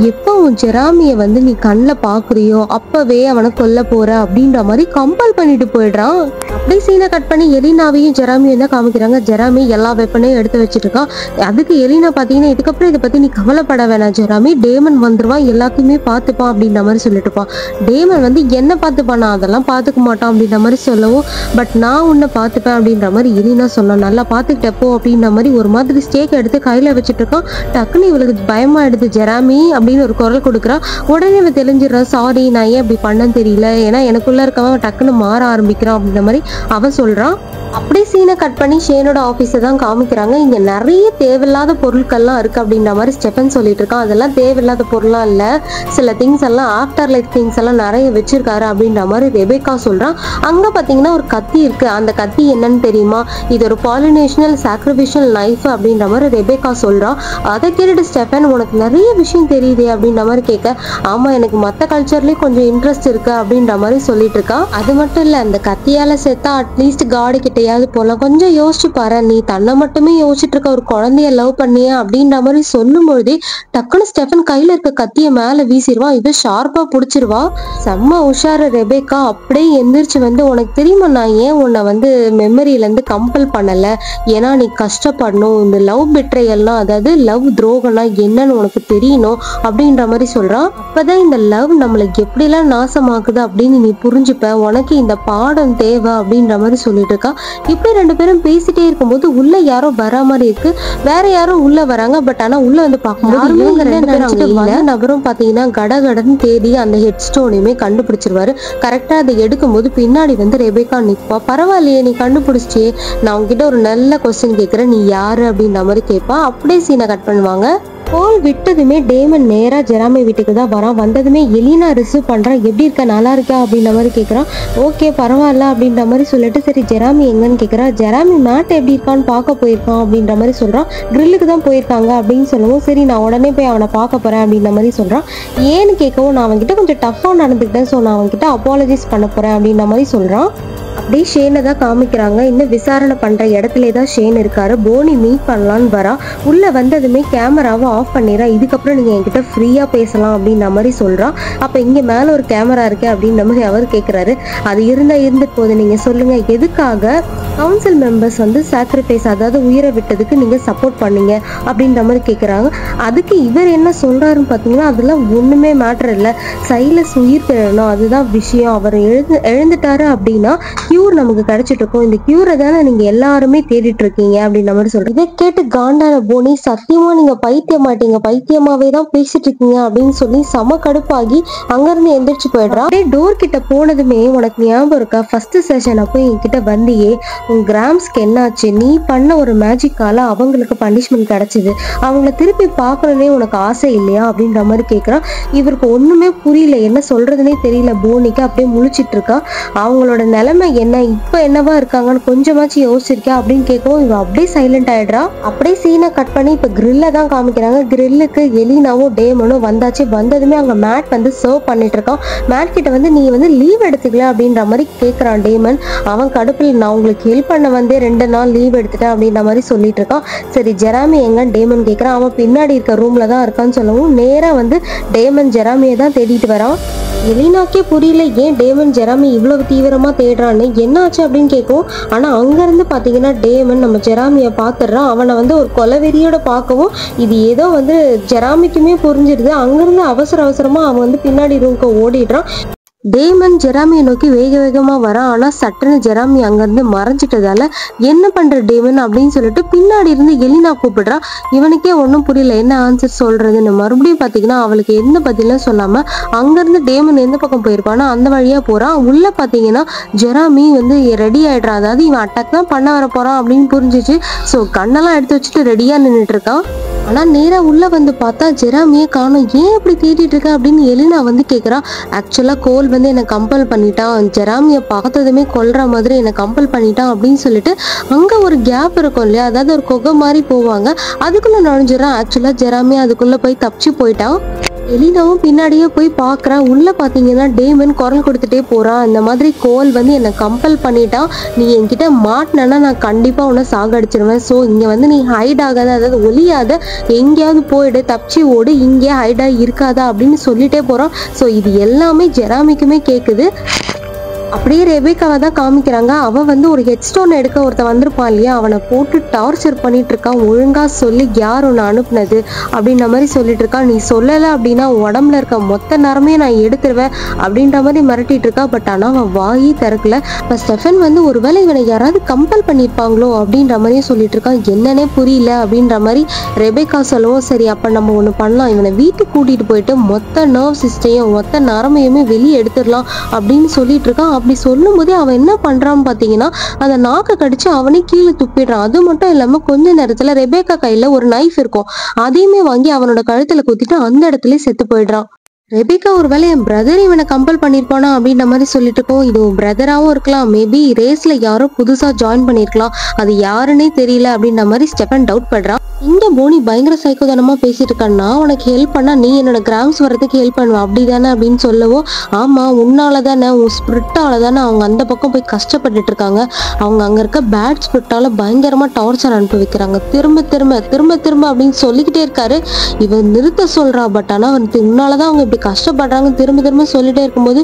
எப்போ உன் ஜெராமிய நீ கண்ணில் பாக்குறியோ அப்பவே அவனை கொல்ல போற அப்படின்ற மாதிரி கம்பல் பண்ணிட்டு போயிடுறான். அப்படியே சீனை கட் பண்ணி எலினாவையும் ஜெராமியும் தான் காமிக்கிறாங்க. ஜெராமி எல்லா வெப்பனையும் எடுத்து வச்சுட்டு இருக்கான். அதுக்கு எலினா பாத்தீங்கன்னா இதுக்கப்புறம் இதை பத்தி நீ கவலைப்பட வேணாம் ஜெராமி, டேமன் வந்துருவான், எல்லாத்தையுமே பார்த்துப்பான் அப்படின்ற மாதிரி சொல்லிட்டு இருப்பான். டேமன் என்ன பார்த்துப்பான், நான் அதெல்லாம் பார்த்துக்க மாட்டான் அப்படின்ற மாதிரி சொல்லவும், பட் நான் உன்னை பார்த்துப்பேன் அப்படின்ற மாதிரி எலினா சொன்னான். நல்லா பார்த்துக்கிட்டப்போ அப்படின்ற மாதிரி ஒரு மாதிரி ஸ்டேக் எடுத்து கையில வச்சுட்டு இருக்கான். டக்குன்னு இவளுக்கு பயமா எடுத்து ஜெராமி அப்படின்னு ஒரு குரல் கொடுக்குறான். உடனே இவன் தெரிஞ்சிடறான், சாரி நான் ஏன் அப்படி பண்ணன்னு தெரியல, ஏன்னா எனக்குள்ள இருக்கவன் டக்குன்னு மாற ஆரம்பிக்கிறான் அப்படின்ற மாதிரி அவன் சொல்றான். அப்படியே சீனை கட் பண்ணி ஷேனோட ஆஃபீஸை தான் காமிக்கிறாங்க. இங்க நிறைய தேவையில்லாத பொருட்கள்லாம் இருக்கு அப்படின்ற மாதிரி ஸ்டெஃபன் சொல்லிட்டு இருக்கான். அதெல்லாம் தேவையில்லாத பொருள்லாம் இல்ல, சில திங்ஸ் எல்லாம் ஆஃப்டர் லைஃப் திங்ஸ் எல்லாம் நிறைய வச்சிருக்காரு அப்படின்ற மாதிரி ரெபேக்கா சொல்றான். அங்க பாத்தீங்கன்னா ஒரு கத்தி இருக்கு, அந்த கத்தி என்னன்னு தெரியுமா, இது ஒரு பாலினேஷனல் சாக்ரிஃபிஷியல் நைஃப் அப்படின்ற மாதிரி ரெபேக்கா சொல்றான். அதை கேட்டுட்டு ஸ்டெஃபன் உனக்கு நிறைய விஷயம் தெரியுதே அப்படின்ற மாதிரி கேட்க, ஆமா எனக்கு மற்ற கல்ச்சர்லயும் கொஞ்சம் இன்ட்ரெஸ்ட் இருக்கு அப்படின்ற மாதிரி சொல்லிட்டு இருக்கா. அது மட்டும் இல்ல, அந்த கத்தியால செத்தா அட்லீஸ்ட் காடு கிட்ட போலாம், கொஞ்சம் யோசிச்சு பாரு, நீ தன்னை மட்டுமே யோசிச்சுட்டு இருக்க, ஒரு குழந்தைய லவ் பண்ணியா அப்படின்ற மாதிரி சொல்லும் பொழுதே டக்குனு ஸ்டெஃபன் கையில இருக்க கத்திய மேல வீசிடுவான். இது ஷார்ப்பா புடிச்சிருவா. செம்ம உஷார ரெபேக்கா அப்படியே எந்திரிச்சு உனக்கு தெரியுமா நான் ஏன் உன்னை மெமரியில இருந்து கம்பல் பண்ணல, ஏன்னா நீ கஷ்டப்படணும், இந்த லவ் பெட்ரையெல்லாம் அதாவது லவ் துரோகம்னா என்னன்னு உனக்கு தெரியணும் அப்படின்ற மாதிரி சொல்றான். அப்பதான் இந்த லவ் நம்மளுக்கு எப்படிலாம் நாசமாக்குது அப்படின்னு நீ புரிஞ்சுப்ப, உனக்கு இந்த பாடம் தேவை அப்படின்ற மாதிரி சொல்லிட்டு இருக்கா. இப்படி ரெண்டு பேரும் பேசிட்டே இருக்கும்போது உள்ள யாரோ வர மாதிரி இருக்கு, வேற யாரும் உள்ள வராங்க. பட் ஆனா உள்ள பார்க்கும்போது நபரும் பாத்தீங்கன்னா கடகடன்னு தேடி அந்த ஹெட் ஸ்டோனையுமே கண்டுபிடிச்சிருவாரு. கரெக்டா அதை எடுக்கும் போது பின்னாடி ரெபேக்கா நிற்பா. பரவாயில்லையே நீ கண்டுபிடிச்சியே, நான் உங்ககிட்ட ஒரு நல்ல கொஸ்டின் கேட்கிறேன், நீ யாரு அப்படின்ற மாதிரி கேட்பா. அப்படியே சீனை கட் பண்ணுவாங்க. கோல் விட்டதுமே டேமன் நேரா ஜெராமி வீட்டுக்கு தான் வரான். வந்ததுமே எலினா ரிசீவ் பண்றான். எப்படி இருக்க, நல்லா இருக்கா அப்படின்ற மாதிரி கேட்கறான். ஓகே பரவாயில்ல அப்படின்ற மாதிரி சொல்லிட்டு சரி ஜெராமி எங்கன்னு கேட்கறா. ஜெராமி மேட் எப்படி இருக்கான்னு பார்க்க போயிருக்கான் அப்படின்ற மாதிரி சொல்றான். ட்ரில்லுக்கு தான் போயிருக்காங்க அப்படின்னு சொல்லவும் சரி நான் உடனே போய் அவனை பார்க்க போறேன் அப்படின்ற மாதிரி சொல்றான். ஏன்னு கேட்கவும் நான் அவன்கிட்ட கொஞ்சம் டஃபா நடந்துக்கிட்டேன், ஸோ நான் அவன்கிட்ட அப்பாலஜைஸ் பண்ண போறேன் அப்படின்ற மாதிரி சொல்றான். அப்படியே ஷேனை தான் காமிக்கிறாங்க. இன்னும் விசாரணை பண்ற இடத்துல தான் ஷேன் இருக்காரு. போனி மீட் பண்ணலான்னு வரா. உள்ள வந்ததுமே கேமராவை ஆஃப் பண்ணிடுறா. இதுக்கப்புறம் நீங்க என்கிட்ட ஃப்ரீயா பேசலாம் அப்படின்ற மாதிரி சொல்றா. அப்ப இங்க மேல ஒரு கேமரா இருக்கு அப்படின்ற மாதிரி அவர் கேட்கிறாரு. அது இருந்துட்டு போது, நீங்க சொல்லுங்க எதுக்காக கவுன்சில் மெம்பர்ஸ் வந்து சாக்ரிஃபைஸ், அதாவது உயிரை விட்டதுக்கு நீங்க சப்போர்ட் பண்ணீங்க அப்படின்ற மாதிரி கேட்குறாங்க. அதுக்கு இவர் என்ன சொல்றாருன்னு பார்த்தீங்கன்னா அதெல்லாம் ஒண்ணுமே மேட்டர் இல்லை, சைலஸ் உயிர் பெறணும் அதுதான் விஷயம். அவர் எழுந்துட்டாரு அப்படின்னா கியூர் நமக்கு கிடைச்சிட்டு இருக்கும். இந்த கியூரை தானே நீங்க எல்லாருமே தேடிட்டு இருக்கீங்க அப்படின்ற மாதிரி சொல்றேன். இதை கேட்டு காண்டான போனி சத்தியமா நீங்க பைத்தியம் மாட்டீங்க, பைத்தியமாவே தான் பேசிட்டு இருக்கீங்க அப்படின்னு சொல்லி செம கடுப்பாகி அங்கிருந்து எந்திரிச்சு போயிடுறான். அப்படியே டோர் கிட்ட போனதுமே உனக்கு ஞாபகம் இருக்கா ஃபர்ஸ்ட் செஷன் அப்போ என்கிட்ட வந்தியே, உன் கிராம்ஸ்க்கு என்னாச்சு, நீ பண்ண ஒரு மேஜிக்கால அவங்களுக்கு பனிஷ்மெண்ட் கிடைச்சது, அவங்கள திருப்பி பார்க்கணுன்னே உனக்கு ஆசை இல்லையா அப்படின்ற மாதிரி கேட்குறான். இவருக்கு ஒண்ணுமே புரியல, என்ன சொல்றதுன்னே தெரியல. போனிக்கு அப்படியே முழிச்சிட்டு இருக்கா. அவங்களோட நிலைமை என்ன, இப்ப என்னவா இருக்காங்கன்னு கொஞ்சமாச்சு யோசிச்சிருக்கா அப்படின்னு கேட்கவும் இவ அப்படியே சைலண்ட் ஆயிடுறா. அப்படியே சீனை கட் பண்ணி இப்ப கிரில்ல தான் காமிக்கிறாங்க. கிரில்லுக்கு எலினாவும் டேமனும் வந்தாச்சு. வந்ததுமே அங்க மேட் வந்து சர்வ் பண்ணிட்டு இருக்கான். மேட் கிட்ட வந்து நீ வந்து லீவ் எடுத்துக்கல அப்படின்ற மாதிரி கேட்கறான் டேமன். அவன் கடுப்பில் நான் உங்களுக்கு ஹெல்ப் பண்ண வந்து 2 நாள் லீவ் எடுத்துட்டேன் அப்படின்ற மாதிரி சொல்லிட்டு இருக்கான். சரி ஜெராமி எங்கன்னு டேமன் கேட்கறான். அவன் பின்னாடி இருக்க ரூம்ல தான் இருக்கான்னு சொல்லவும் நேரா வந்து டேமன் ஜெராமியை தான் தேடிட்டு வரான். எலினாக்கே புரியல ஏன் டேமன் ஜெராமி இவ்வளவு தீவிரமா தேடுறான்னு, என்ன ஆச்சு அப்படின்னு கேட்கும். ஆனா அங்க இருந்து பாத்தீங்கன்னா டேமன் நம்ம ஜெராமியை பாத்துடுறான். அவனை வந்து ஒரு கொலவெறியோட பார்க்கவும் இது ஏதோ வந்து ஜெராமிக்குமே புரிஞ்சிருது. அங்கிருந்து அவசரமா அவன் வந்து பின்னாடி ரூம்க்கு ஓடிடுறான். டேமன் ஜெராமியை நோக்கி வேகமா வரான். ஆனா சட்டுன்னு ஜெராமி அங்கிருந்து மறைஞ்சிட்டதால என்ன பண்ற டேமன் அப்படின்னு சொல்லிட்டு பின்னாடி இருந்து எலினா கூப்பிடுறான். இவனுக்கே ஒன்றும் புரியல என்ன ஆன்சர் சொல்றதுன்னு. மறுபடியும் பாத்தீங்கன்னா அவளுக்கு எந்த பதிலும் சொல்லாம அங்கிருந்து டேமன் எந்த பக்கம் போயிருப்பானோ அந்த வழியா போறான். உள்ள பாத்தீங்கன்னா ஜெராமி வந்து ரெடி ஆயிடுறான். அதாவது இவன் அட்டாக் தான் பண்ண வர போறான் அப்படின்னு புரிஞ்சிச்சு. ஸோ கண்ணெல்லாம் எடுத்து வச்சுட்டு ரெடியா நின்றுட்டு இருக்கான். ஆனா நேரா உள்ள வந்து பார்த்தா ஜெராமியை காணும். ஏன் அப்படி தேடிட்டு இருக்க அப்படின்னு எலினா வந்து கேட்குறான். ஆக்சுவலா கோல் வந்து என்னை கம்பல் பண்ணிட்டான், ஜெராமியை பார்த்ததுமே கொல்ற மாதிரி என்னை கம்பல் பண்ணிட்டான் அப்படின்னு சொல்லிட்டு அங்க ஒரு கேப் இருக்கும் இல்லையா, அதாவது ஒரு குகை மாதிரி போவாங்க, அதுக்குள்ள நுழைஞ்சிடறான். ஆக்சுவலா ஜெராமி அதுக்குள்ள போய் தப்பிச்சு போயிட்டான். எலினாவும் பின்னாடியே போய் பார்க்குறான். உள்ள பார்த்தீங்கன்னா டேமன் குரல் கொடுத்துட்டே போறான். இந்த மாதிரி கோல் வந்து என்னை கம்பல் பண்ணிட்டான், நீ என்கிட்ட மாட்டினா நான் கண்டிப்பா உன்னை சாகடிச்சிருவேன். ஸோ இங்க வந்து நீ ஹைட் ஆகாத, அதாவது ஒளியாத, எங்கேயாவது போயிடு, தப்பிச்சு ஓடு, இங்கே ஹைடா இருக்காதா அப்படின்னு சொல்லிட்டே போறான். ஸோ இது எல்லாமே ஜெராமிக்குமே கேட்குது. அப்படியே ரெபேக்காவை தான் காமிக்கிறாங்க. அவன் வந்து ஒரு ஹெட் ஸ்டோன் எடுக்க ஒருத்தன் வந்திருப்பான் இல்லையா, அவனை போட்டு டார்ச்சர் பண்ணிட்டு இருக்கான். ஒழுங்கா சொல்லி யார் ஒன்று அனுப்புனது அப்படின்ற மாதிரி சொல்லிட்டு இருக்கான். நீ சொல்லலை அப்படின்னா உடம்புல இருக்க மொத்த நேரமே நான் எடுத்துருவேன் அப்படின்ற மாதிரி மிரட்டிட்டு இருக்கா. பட் ஆனால் அவன் வாயி திறக்கல. இப்போ ஸ்டெஃபன் வந்து ஒருவேளை இவனை யாராவது கம்பல் பண்ணியிருப்பாங்களோ அப்படின்ற மாதிரியே சொல்லிட்டு இருக்கான். என்னன்னே புரியல அப்படின்ற மாதிரி ரெபேக்கா சொல்லவும் சரி அப்போ நம்ம ஒன்று பண்ணலாம், இவனை வீட்டுக்கு கூட்டிட்டு போயிட்டு மொத்த நர்வ் சிஸ்டையும் மொத்த நரம்பையுமே வெளியே எடுத்துடலாம் அப்படின்னு சொல்லிட்டு இருக்கான். அப்படி சொல்லும் போதே அவன் என்ன பண்றான்னு பாத்தீங்கன்னா அந்த நாக்கை கடிச்சு அவனே கீழே துப்பிடுறான். அது மட்டும் இல்லாம கொஞ்ச நேரத்துல ரெபேக்கா கையில ஒரு நைஃப் இருக்கும், அதையுமே வாங்கி அவனோட கழுத்துல குத்திட்டு அந்த இடத்துல செத்து போயிடுறான். ரெபேக்கா ஒருவேளை என் பிரதர் இவனை கம்பல் பண்ணிருப்பானா அப்படின்ற மாதிரி சொல்லிட்டு இருக்கோம். இது பிரதராகவும் இருக்கலாம், மேபி ரேஸ்ல யாரோ புதுசா ஜாயின் பண்ணிருக்கலாம், அது யாருன்னே தெரியல அப்படின்ற மாதிரி ஸ்டெஃபன் டவுட் பண்றான். இந்த போனி பயங்கர சைக்கோதனமா பேசிட்டு இருக்கான்னா உனக்கு ஹெல்ப் பண்ணா நீ என்னோட கிராம்ஸ் வர்றதுக்கு ஹெல்ப் பண்ணுவ அப்படிதானே அப்படின்னு சொல்லவும், ஆமா உன்னால தானே, உன் ஸ்பிரிட்டால தானே அவங்க அந்த பக்கம் போய் கஷ்டப்பட்டுட்டு இருக்காங்க, அவங்க அங்க இருக்க பேட் ஸ்பிரிட்டால பயங்கரமா டார்ச்சர் அனுப்பி வைக்கிறாங்க, திரும்ப திரும்ப திரும்ப திரும்ப அப்படின்னு சொல்லிக்கிட்டே இருக்காரு. இவன் நிறுத்த சொல்றா. பட் ஆனா அவனுக்கு உன்னாலதான் அவங்க இப்படி கஷ்டப்படுறாங்க திரும்ப திரும்ப சொல்லிட்டே இருக்கும்போது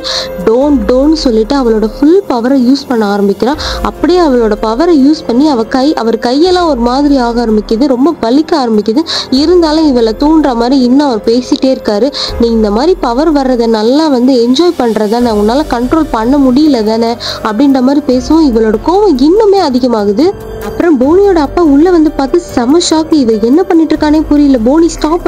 டோன்ட் சொல்லிட்டு அவளோட ஃபுல் பவரை யூஸ் பண்ண ஆரம்பிக்கிறான். அப்படியே அவளோட பவரை யூஸ் பண்ணி அவர் கையெல்லாம் ஒரு மாதிரி ஆக ஆரம்பிக்குது, ரொம்ப வலிக்க ஆரம்பிக்குது. இருந்தாலும் இவளை தூண்டுற மாதிரி இன்னும் அவர் பேசிட்டே இருக்காரு. நீ இந்த மாதிரி பவர் வர்றதை நல்லா வந்து என்ஜாய் பண்றதானே, உன்னால கண்ட்ரோல் பண்ண முடியல தானே அப்படின்ற மாதிரி பேசுவோம். இவளோட கோவம் இன்னுமே அதிகமாகுது. அப்புறம் போனியோட அப்பா உள்ள வந்து பார்த்து செம ஷாக்கு. இவ என்ன பண்ணிட்டு இருக்கானே புரியல. போனி ஸ்டாப்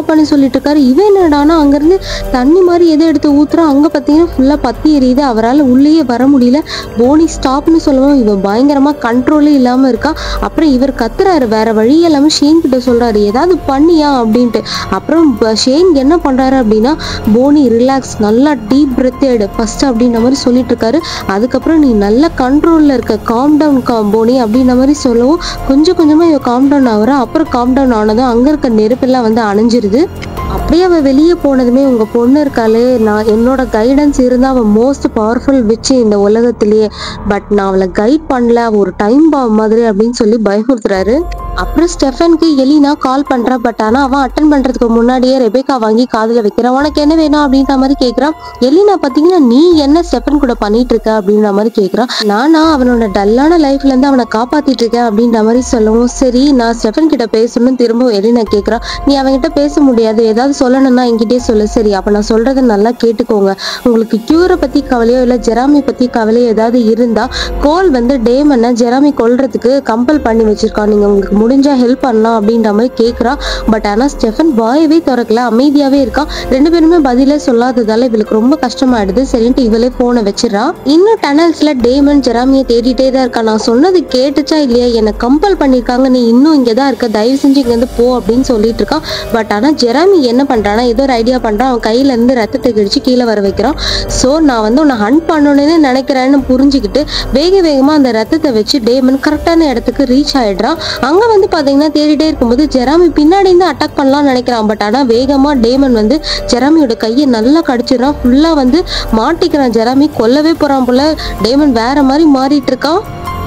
பண்ணு சொல்லிட்டு இருக்காரு. இவன் என்னடானா அங்கிருந்து தண்ணி மாதிரி எதை எடுத்து ஊத்துறான். அங்க பாத்தீங்கன்னா ஃபுல்லா பத்தி எரியுது. அவரால் உள்ளேயே வர முடியல. போனி ஸ்டாப்னு சொல்லவும் இவன் பயங்கரமா கண்ட்ரோலே இல்லாம இருக்கா. அப்புறம் இவர் கத்துறாரு. வேற வழி இல்லாம ஷேன் கிட்ட சொல்றாரு ஏதாவது பண்ணியா அப்படின்ட்டு. அப்புறம் ஷேன் என்ன பண்றாரு அப்படின்னா, போனி ரிலாக்ஸ், நல்லா டீப் பிரெத் எடு ஃபர்ஸ்ட் அப்படின்ற மாதிரி சொல்லிட்டு இருக்காரு. அதுக்கப்புறம் நீ நல்ல கண்ட்ரோல்ல இருக்க, காம் டவுன் போனி அப்படின்ற மாதிரி சொல்லவும் கொஞ்சம் கொஞ்சமா இவ காம் டவுன் ஆகுறா. அப்புறம் காம் டவுன் ஆனதும் அங்க இருக்க நெருப்பெல்லாம் வந்து அணைஞ்சிருது. அப்படியே அவ வெளியே போனதுமே, உங்க பொண்ணு இருக்காளே, நான் என்னோட கைடன்ஸ் இருந்தா அவ மோஸ்ட் பவர்ஃபுல் விட்ச் இந்த உலகத்திலேயே, பட் நான் அவளை கைட் பண்ணல, ஒரு டைம் பாம் மாதிரி அப்படின்னு சொல்லி பயமுறுத்துறாரு. அப்புறம் ஸ்டெஃபனுக்கு எலினா கால் பண்றா. பட் ஆனா அவன் அட்டன் பண்றதுக்கு முன்னாடியே ரெபேக்கா வாங்கி காதுல வைக்கிறான். உனக்கு என்ன வேணும் அப்படின்ற மாதிரி கேட்கறான். எலினா பாத்தீங்கன்னா, நீ என்ன ஸ்டெஃபன் கூட பண்ணிட்டு இருக்க அப்படின்ற மாதிரி கேட்கறான். நானா அவனோட டல்லான லைஃப்ல இருந்து அவனை காப்பாத்திட்டு இருக்கேன் அப்படின்ற மாதிரி சொல்லவும், சரி நான் ஸ்டெஃபன் கிட்ட பேசணும்னு திரும்ப எலினா கேட்கறான். நீ அவன்கிட்ட பேச முடியாது, ஏதாவது சொல்லணும்னா என்கிட்டே சொல்லு. சரி அப்ப நான் சொல்றதை நல்லா கேட்டுக்கோங்க. உங்களுக்கு கியூரை பத்தி கவலையோ இல்ல ஜெராமி பத்தி கவலையோ ஏதாவது இருந்தா, கோல் வந்து டேமனை ஜெராமி கொல்றதுக்கு கம்பல் பண்ணி வச்சிருக்கான். நீங்க உங்களுக்கு முடிஞ்சா ஹெல்ப் பண்ணலாம் அப்படின்ற மாதிரி கேட்கறா. பட் ஆனா ஸ்டெஃபன் வாயவே திறக்கல, அமைதியாவே இருக்கான். ரெண்டு பேருமே பதிலே சொல்லாததால இவளுக்கு ரொம்ப கஷ்டமாயிடுது. சரின்ட்டு இவளே போனை வச்சிடறா. இன்னும் டனல்ஸ்ல டேமன் ஜெராமியை தேடிட்டே தான் இருக்கா. நான் சொன்னது கேட்டுச்சா இல்லையா, என்னை கம்பல் பண்ணிருக்காங்க, நீ இன்னும் இங்கதான் இருக்க, தயவு செஞ்சு இங்க இருந்து போ அப்படின்னு சொல்லிட்டு இருக்கான். பட் ஆனா ஜெராமி என்ன பண்றானா, ஏதோ ஒரு ஐடியா பண்றான். அவன் கையில இருந்து ரத்தத்தை கிழிச்சு கீழே வர வைக்கிறான். சோ நான் வந்து உன்னை ஹண்ட் பண்ணணும்னு நினைக்கிறேன்னு புரிஞ்சுக்கிட்டு வேகமா அந்த ரத்தத்தை வச்சு டேமன் கரெக்டான இடத்துக்கு ரீச் ஆயிடுறான். அங்க வந்து பாத்தீங்கன்னா தேடிட்டே இருக்கும்போது ஜெராமி பின்னாடி இருந்து அட்டாக் பண்ணலாம்னு நினைக்கிறான். பட் ஆனா வேகமா டேமன் வந்து ஜெராமியோட கையை நல்லா கடிச்சிடறான். ஃபுல்லா வந்து மாட்டிக்கிறான். ஜெராமி கொல்லவே போறான் போல. டேமன் வேற மாதிரி மாறிட்டு இருக்கான்.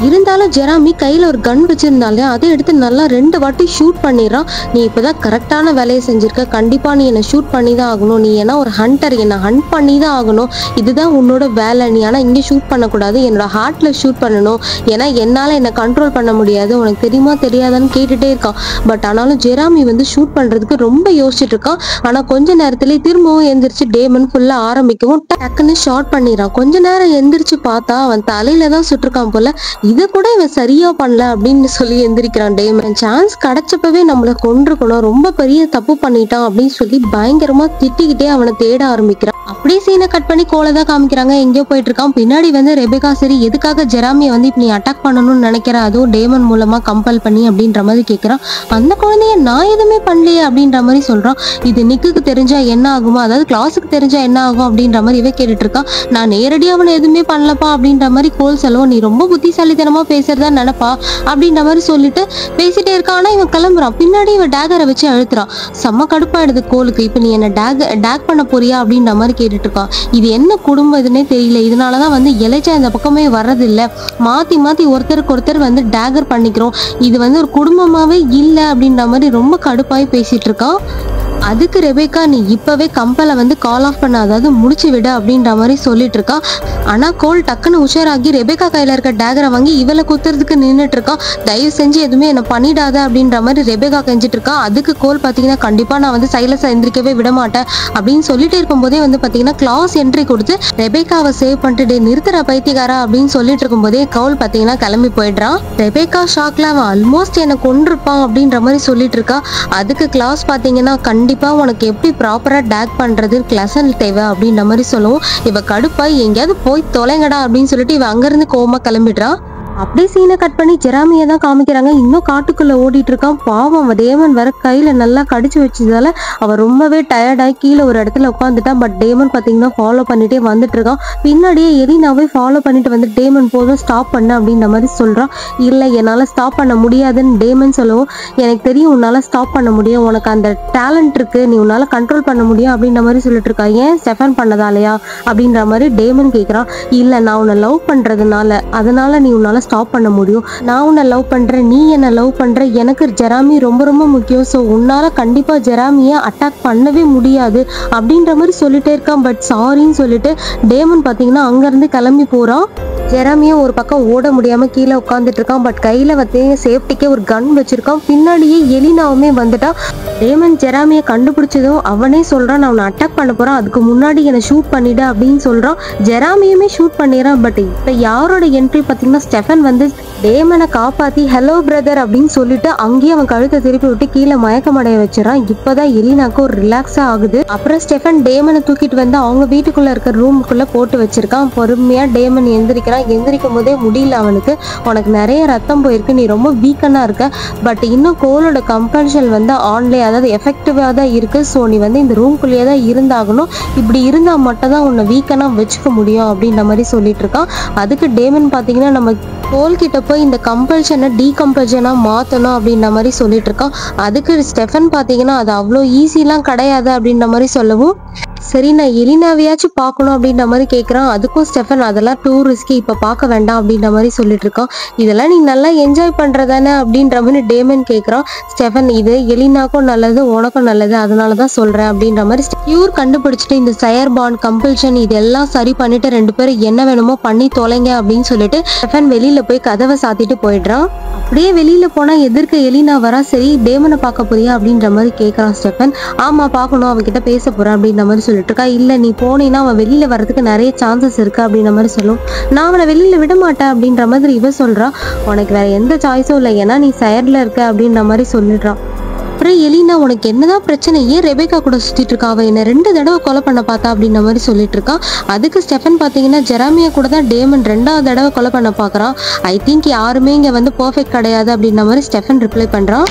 இருந்தாலும் ஜெராமி கையில ஒரு கன் வச்சிருந்தாலே அதை எடுத்து நல்லா 2 வாட்டி ஷூட் பண்ணிடுறான். நீ இப்பதான் கரெக்டான வேலையை செஞ்சிருக்க, கண்டிப்பா நீ என்னை ஷூட் பண்ணி தான் ஆகணும், நீ ஏன்னா ஒரு ஹண்டர், என்னை ஹண்ட் பண்ணி தான் ஆகணும், இதுதான் உன்னோட வேலை, நீ ஆனா இங்கே ஷூட் பண்ணக்கூடாது, என்னோட ஹார்ட்ல ஷூட் பண்ணணும், ஏன்னா என்னால என்னை கண்ட்ரோல் பண்ண முடியாது, உனக்கு தெரியுமா தெரியாதான்னு கேட்டுட்டே இருக்கான். பட் ஆனாலும் ஜெராமி வந்து ஷூட் பண்றதுக்கு ரொம்ப யோசிச்சுட்டு இருக்கான். ஆனா கொஞ்ச நேரத்திலேயே திரும்பவும் எந்திரிச்சு டேமன் ஃபுல்லா ஆரம்பிக்கவும் டக்குன்னு ஷார்ட் பண்ணிடுறான். கொஞ்ச நேரம் எந்திரிச்சு பார்த்தா அவன் தலையில தான் சுட்டிருக்கான் போல. இதை கூட இவன் சரியா பண்ணல அப்படின்னு சொல்லி எந்திரிக்கிறான் டேமன். சான்ஸ் கிடைச்சப்பவே நம்மளை கொன்றுக்கணும், ரொம்ப பெரிய தப்பு பண்ணிட்டான் அப்படின்னு சொல்லி பயங்கரமா திட்டிக்கிட்டே அவனை தேட ஆரம்பிக்கிறான். அப்படியே சீனை கட் பண்ணி கோலை தான் காமிக்கிறாங்க. எங்கேயோ போயிட்டு இருக்கான். பின்னாடி வந்து ரெபேக்கா, சரி எதுக்காக ஜெராமியை வந்து இப்ப நீ அட்டாக் பண்ணணும்னு நினைக்கிற, அதுவும் டேமன் மூலமா கம்பல் பண்ணி அப்படின்ற மாதிரி கேட்கறான். அந்த குழந்தைய நான் எதுவுமே பண்ணலையே அப்படின்ற மாதிரி சொல்றான். இது நிக்குக்கு தெரிஞ்சா என்ன ஆகுமா, அதாவது கிளாஸுக்கு தெரிஞ்சா என்ன ஆகும் அப்படின்ற மாதிரி இவ கேட்டுட்டு இருக்கான். நான் நேரடியா அவனை எதுவுமே பண்ணலப்பா அப்படின்ற மாதிரி கோல் செலவும், நீ ரொம்ப புத்திசாலித்தனமா பேசுறதா நினைப்பா அப்படின்ற மாதிரி சொல்லிட்டு பேசிட்டே இருக்கான். ஆனா இவன் கிளம்புறான். பின்னாடி இவன் டேகரை வச்சு அழுத்துறான். செம்ம கடுப்பாயிடுது கோலுக்கு. இப்ப நீ என்ன டேக் பண்ண போறியா அப்படின்ற மாதிரி கேட்டுட்டு இருக்கான். இது என்ன குடும்பம் இதுன்னே தெரியல, இதனாலதான் வந்து எலைச்சா இந்த பக்கமே வர்றதில்லை, மாத்தி மாத்தி ஒருத்தருக்கு ஒருத்தர் வந்து டேகர் பண்ணிக்கிறோம், இது வந்து ஒரு குடும்பமாவே இல்லை அப்படின்ற மாதிரி ரொம்ப கடுப்பாய் பேசிட்டு இருக்கான். அதுக்கு ரெபேக்கா, நீ இப்பவே கம்பலை வந்து கால் ஆஃப் பண்ண, அதாவது முடிச்சு விட அப்படின்ற மாதிரி சொல்லிட்டு இருக்கா. ஆனா கோல் டக்குன்னு உஷாராகி ரெபேக்கா கையில இருக்க டேகரை வாங்கி இவளை குத்துறதுக்கு நின்றுட்டு இருக்கான். தயவு செஞ்சு எதுவுமே என்ன பண்ணிடாத அப்படின்ற மாதிரி ரெபேக்கா கெஞ்சிட்டு இருக்கா. அதுக்கு கோல் பாத்தீங்கன்னா, கண்டிப்பா நான் வந்து சைலஸா எந்திரிக்கவே விட மாட்டேன் அப்படின்னு சொல்லிட்டு இருக்கும் போதே வந்து பாத்தீங்கன்னா கிளாஸ் என்ட்ரி கொடுத்து ரெபேக்காவை சேவ் பண்ணிட்டு நிறுத்துற பைத்தியக்காரா அப்படின்னு சொல்லிட்டு இருக்கும் போதே கோல் பாத்தீங்கன்னா கிளம்பி போயிடுறான். ரெபேக்கா ஷாக்ல அவன் ஆல்மோஸ்ட் என்ன கொண்டிருப்பான் அப்படின்ற மாதிரி சொல்லிட்டு இருக்கா. அதுக்கு கிளாஸ் பாத்தீங்கன்னா, கண்டிப்பா உனக்கு எப்படி ப்ராப்பரா டேக் பண்றது கிளாஸல் தேவை அப்படின்ற மாதிரி சொல்லவும் இவ கடுப்பாய் எங்கேயாவது போய் தொலைங்கடா அப்படின்னு சொல்லிட்டு இவ அங்கிருந்து கோவமா கிளம்பிடுறா. அப்படியே சீனை கட் பண்ணி ஜெராமியை தான் காமிக்கிறாங்க. இன்னும் காட்டுக்குள்ள ஓடிட்டு இருக்கான். பாவம் டேமன் வர கையில நல்லா கடிச்சு வச்சதால அவன் ரொம்பவே டயர்டாகி கீழே ஒரு இடத்துல உட்காந்துட்டான். பட் டேமன் பாத்தீங்கன்னா ஃபாலோ பண்ணிட்டே வந்துட்டு இருக்கான். பின்னாடியே எலினாவே ஃபாலோ பண்ணிட்டு வந்து டேமன் போதும் ஸ்டாப் பண்ண அப்படின்ற மாதிரி சொல்றான். இல்லை என்னால ஸ்டாப் பண்ண முடியாதுன்னு டேமன் சொல்லவும், எனக்கு தெரியும் உன்னால ஸ்டாப் பண்ண முடியும், உனக்கு அந்த டேலண்ட் இருக்கு, நீ உன்னால கண்ட்ரோல் பண்ண முடியும் அப்படின்ற மாதிரி சொல்லிட்டு இருக்கா. ஏன் ஸ்டெஃபன் பண்ணதாலையா அப்படின்ற மாதிரி டேமன் கேட்கறான். இல்ல நான் உன்னை லவ் பண்றதுனால, அதனால நீ உன்னால ஸ்டாப் பண்ண முடியும், நான் உன்னை லவ் பண்றேன், நீ என்ன லவ் பண்ற, எனக்கு ஜெராமி ரொம்ப ரொம்ப முக்கியம், ஸோ உன்னால கண்டிப்பா ஜெராமியை அட்டாக் பண்ணவே முடியாது அப்படின்ற மாதிரி சொல்லிட்டே இருக்கான். பட் சாரின்னு சொல்லிட்டு டேமன் பாத்தீங்கன்னா அங்க இருந்து கிளம்பி போறான். ஜெராமியும் ஒரு பக்கம் ஓட முடியாம கீழே உட்காந்துட்டு இருக்கான். பட் கையில வந்து சேஃப்டிக்கே ஒரு கன் வச்சிருக்கான். பின்னாடியே எலினாவுமே வந்துட்டான். டேமன் ஜெராமியை கண்டுபிடிச்சதும் அவனே சொல்றான், நான் அவனை அட்டாக் பண்ண போறான், அதுக்கு முன்னாடி என்னை ஷூட் பண்ணிடு அப்படின்னு சொல்றான். ஜெராமியுமே ஷூட் பண்ணிடுறான். பட் இப்ப யாரோட என்ட்ரி பாத்தீங்கன்னா, ஸ்டெஃபன் வந்து டேமனை காப்பாத்தி ஹலோ பிரதர் அப்படின்னு சொல்லிட்டு அங்கேயே அவன் கழுத்தை திருப்பி விட்டு கீழே மயக்கமடைய வச்சிடறான். இப்பதான் எலினாக்கு ஒரு ரிலாக்ஸா ஆகுது. அப்புறம் ஸ்டெஃபன் டேமனை தூக்கிட்டு வந்து அவங்க வீட்டுக்குள்ள இருக்க ரூமுக்குள்ள போட்டு வச்சிருக்கான். பொறுமையா டேமன் எந்திரிக்கிறான். ஏன்னா எந்திரிக்கும் போதே முடியல அவனுக்கு, உனக்கு நிறைய ரத்தம் போயிருக்கு, நீ ரொம்ப வீக்கனா இருக்க. பட் இன்னும் கோலோட கம்பல்ஷன் வந்து ஆன்லைன், அதாவது எஃபெக்டிவா தான் இருக்கு. ஸோ நீ வந்து இந்த ரூம்குள்ளேயே தான் இருந்தாகணும், இப்படி இருந்தா மட்டும் தான் உன்னை வீக்கனா வச்சுக்க முடியும் அப்படின்ற மாதிரி சொல்லிட்டு இருக்கான். அதுக்கு டேமன் பாத்தீங்கன்னா நம்ம கோல் கிட்ட போய் இந்த கம்பல்ஷனை டீகம்பல்ஷனா மாத்தணும் அப்படின்ற மாதிரி சொல்லிட்டு இருக்கான். அதுக்கு ஸ்டெஃபன் பாத்தீங்கன்னா அது அவ்வளோ ஈஸிலாம் கிடையாது அப்படின்ற மாதிரி சொல்லவும், சரி நான் எலினாவையாச்சும் பார்க்கணும் அப்படின்ற மாதிரி கேட்குறான். அதுக்கும் ஸ்டெஃபன் அதெல்லாம் டூ ரிஸ்கி, இப்போ பார்க்க வேண்டாம் அப்படின்ற மாதிரி சொல்லிட்டு இருக்கான். இதெல்லாம் நீ நல்லா என்ஜாய் பண்றதானே அப்படின்ற மாதிரி டேமன் கேட்குறான். ஸ்டெஃபன் இது எலினாக்கும் நல்லது உனக்கும் நல்லது, அதனால தான் சொல்றேன் அப்படின்ற மாதிரி கியூர் கண்டுபிடிச்சிட்டு இந்த சயர் பாண்ட் கம்பல்ஷன் இதெல்லாம் சரி பண்ணிட்டு 2 பேரும் என்ன வேணுமோ பண்ணி தொலைங்க அப்படின்னு சொல்லிட்டு ஸ்டெஃபன் வெளியில போய் கதவை சாத்திட்டு போயிடுறான். அப்படியே வெளியில போனா எதிர்க்க எலினா வரா. சரி டேமனை பார்க்க போறியா அப்படின்ற மாதிரி கேட்கறான் ஸ்டெஃபன். ஆமா பார்க்கணும், அவகிட்ட பேச போறேன் அப்படின்ற மாதிரி சொல்லிட்டு இருக்கா. இல்ல நீ போனீன்னா அவன் வெளியில வர்றதுக்கு நிறைய சான்சஸ் இருக்கு அப்படின்ற மாதிரி சொல்லும். நான் அவனை வெளியில விட மாட்டேன் அப்படின்ற மாதிரி இவ சொல்றா. உனக்கு வேற எந்த சாய்ஸும் இல்லை, ஏன்னா நீ சயர்ல இருக்க அப்படின்ற மாதிரி சொல்லிடுறான். அப்புறம் எலினா உனக்கு என்னதான் பிரச்சனை, ஏன் ரெபேக்கா கூட சுத்திட்டு இருக்கா, அவ என்ன 2 தடவை கொலை பண்ண பார்த்தா அப்படின்ற மாதிரி சொல்லிட்டு இருக்கான். அதுக்கு ஸ்டெஃபன் பாத்தீங்கன்னா ஜெரமியா கூட தான் டேமன் 2வது தடவை கொலை பண்ண பாக்குறான். ஐ திங்க் யாருமே இங்க வந்து பெர்ஃபெக்ட் கிடையாது அப்படின்ற மாதிரி ஸ்டெஃபன் ரிப்ளை பண்றான்.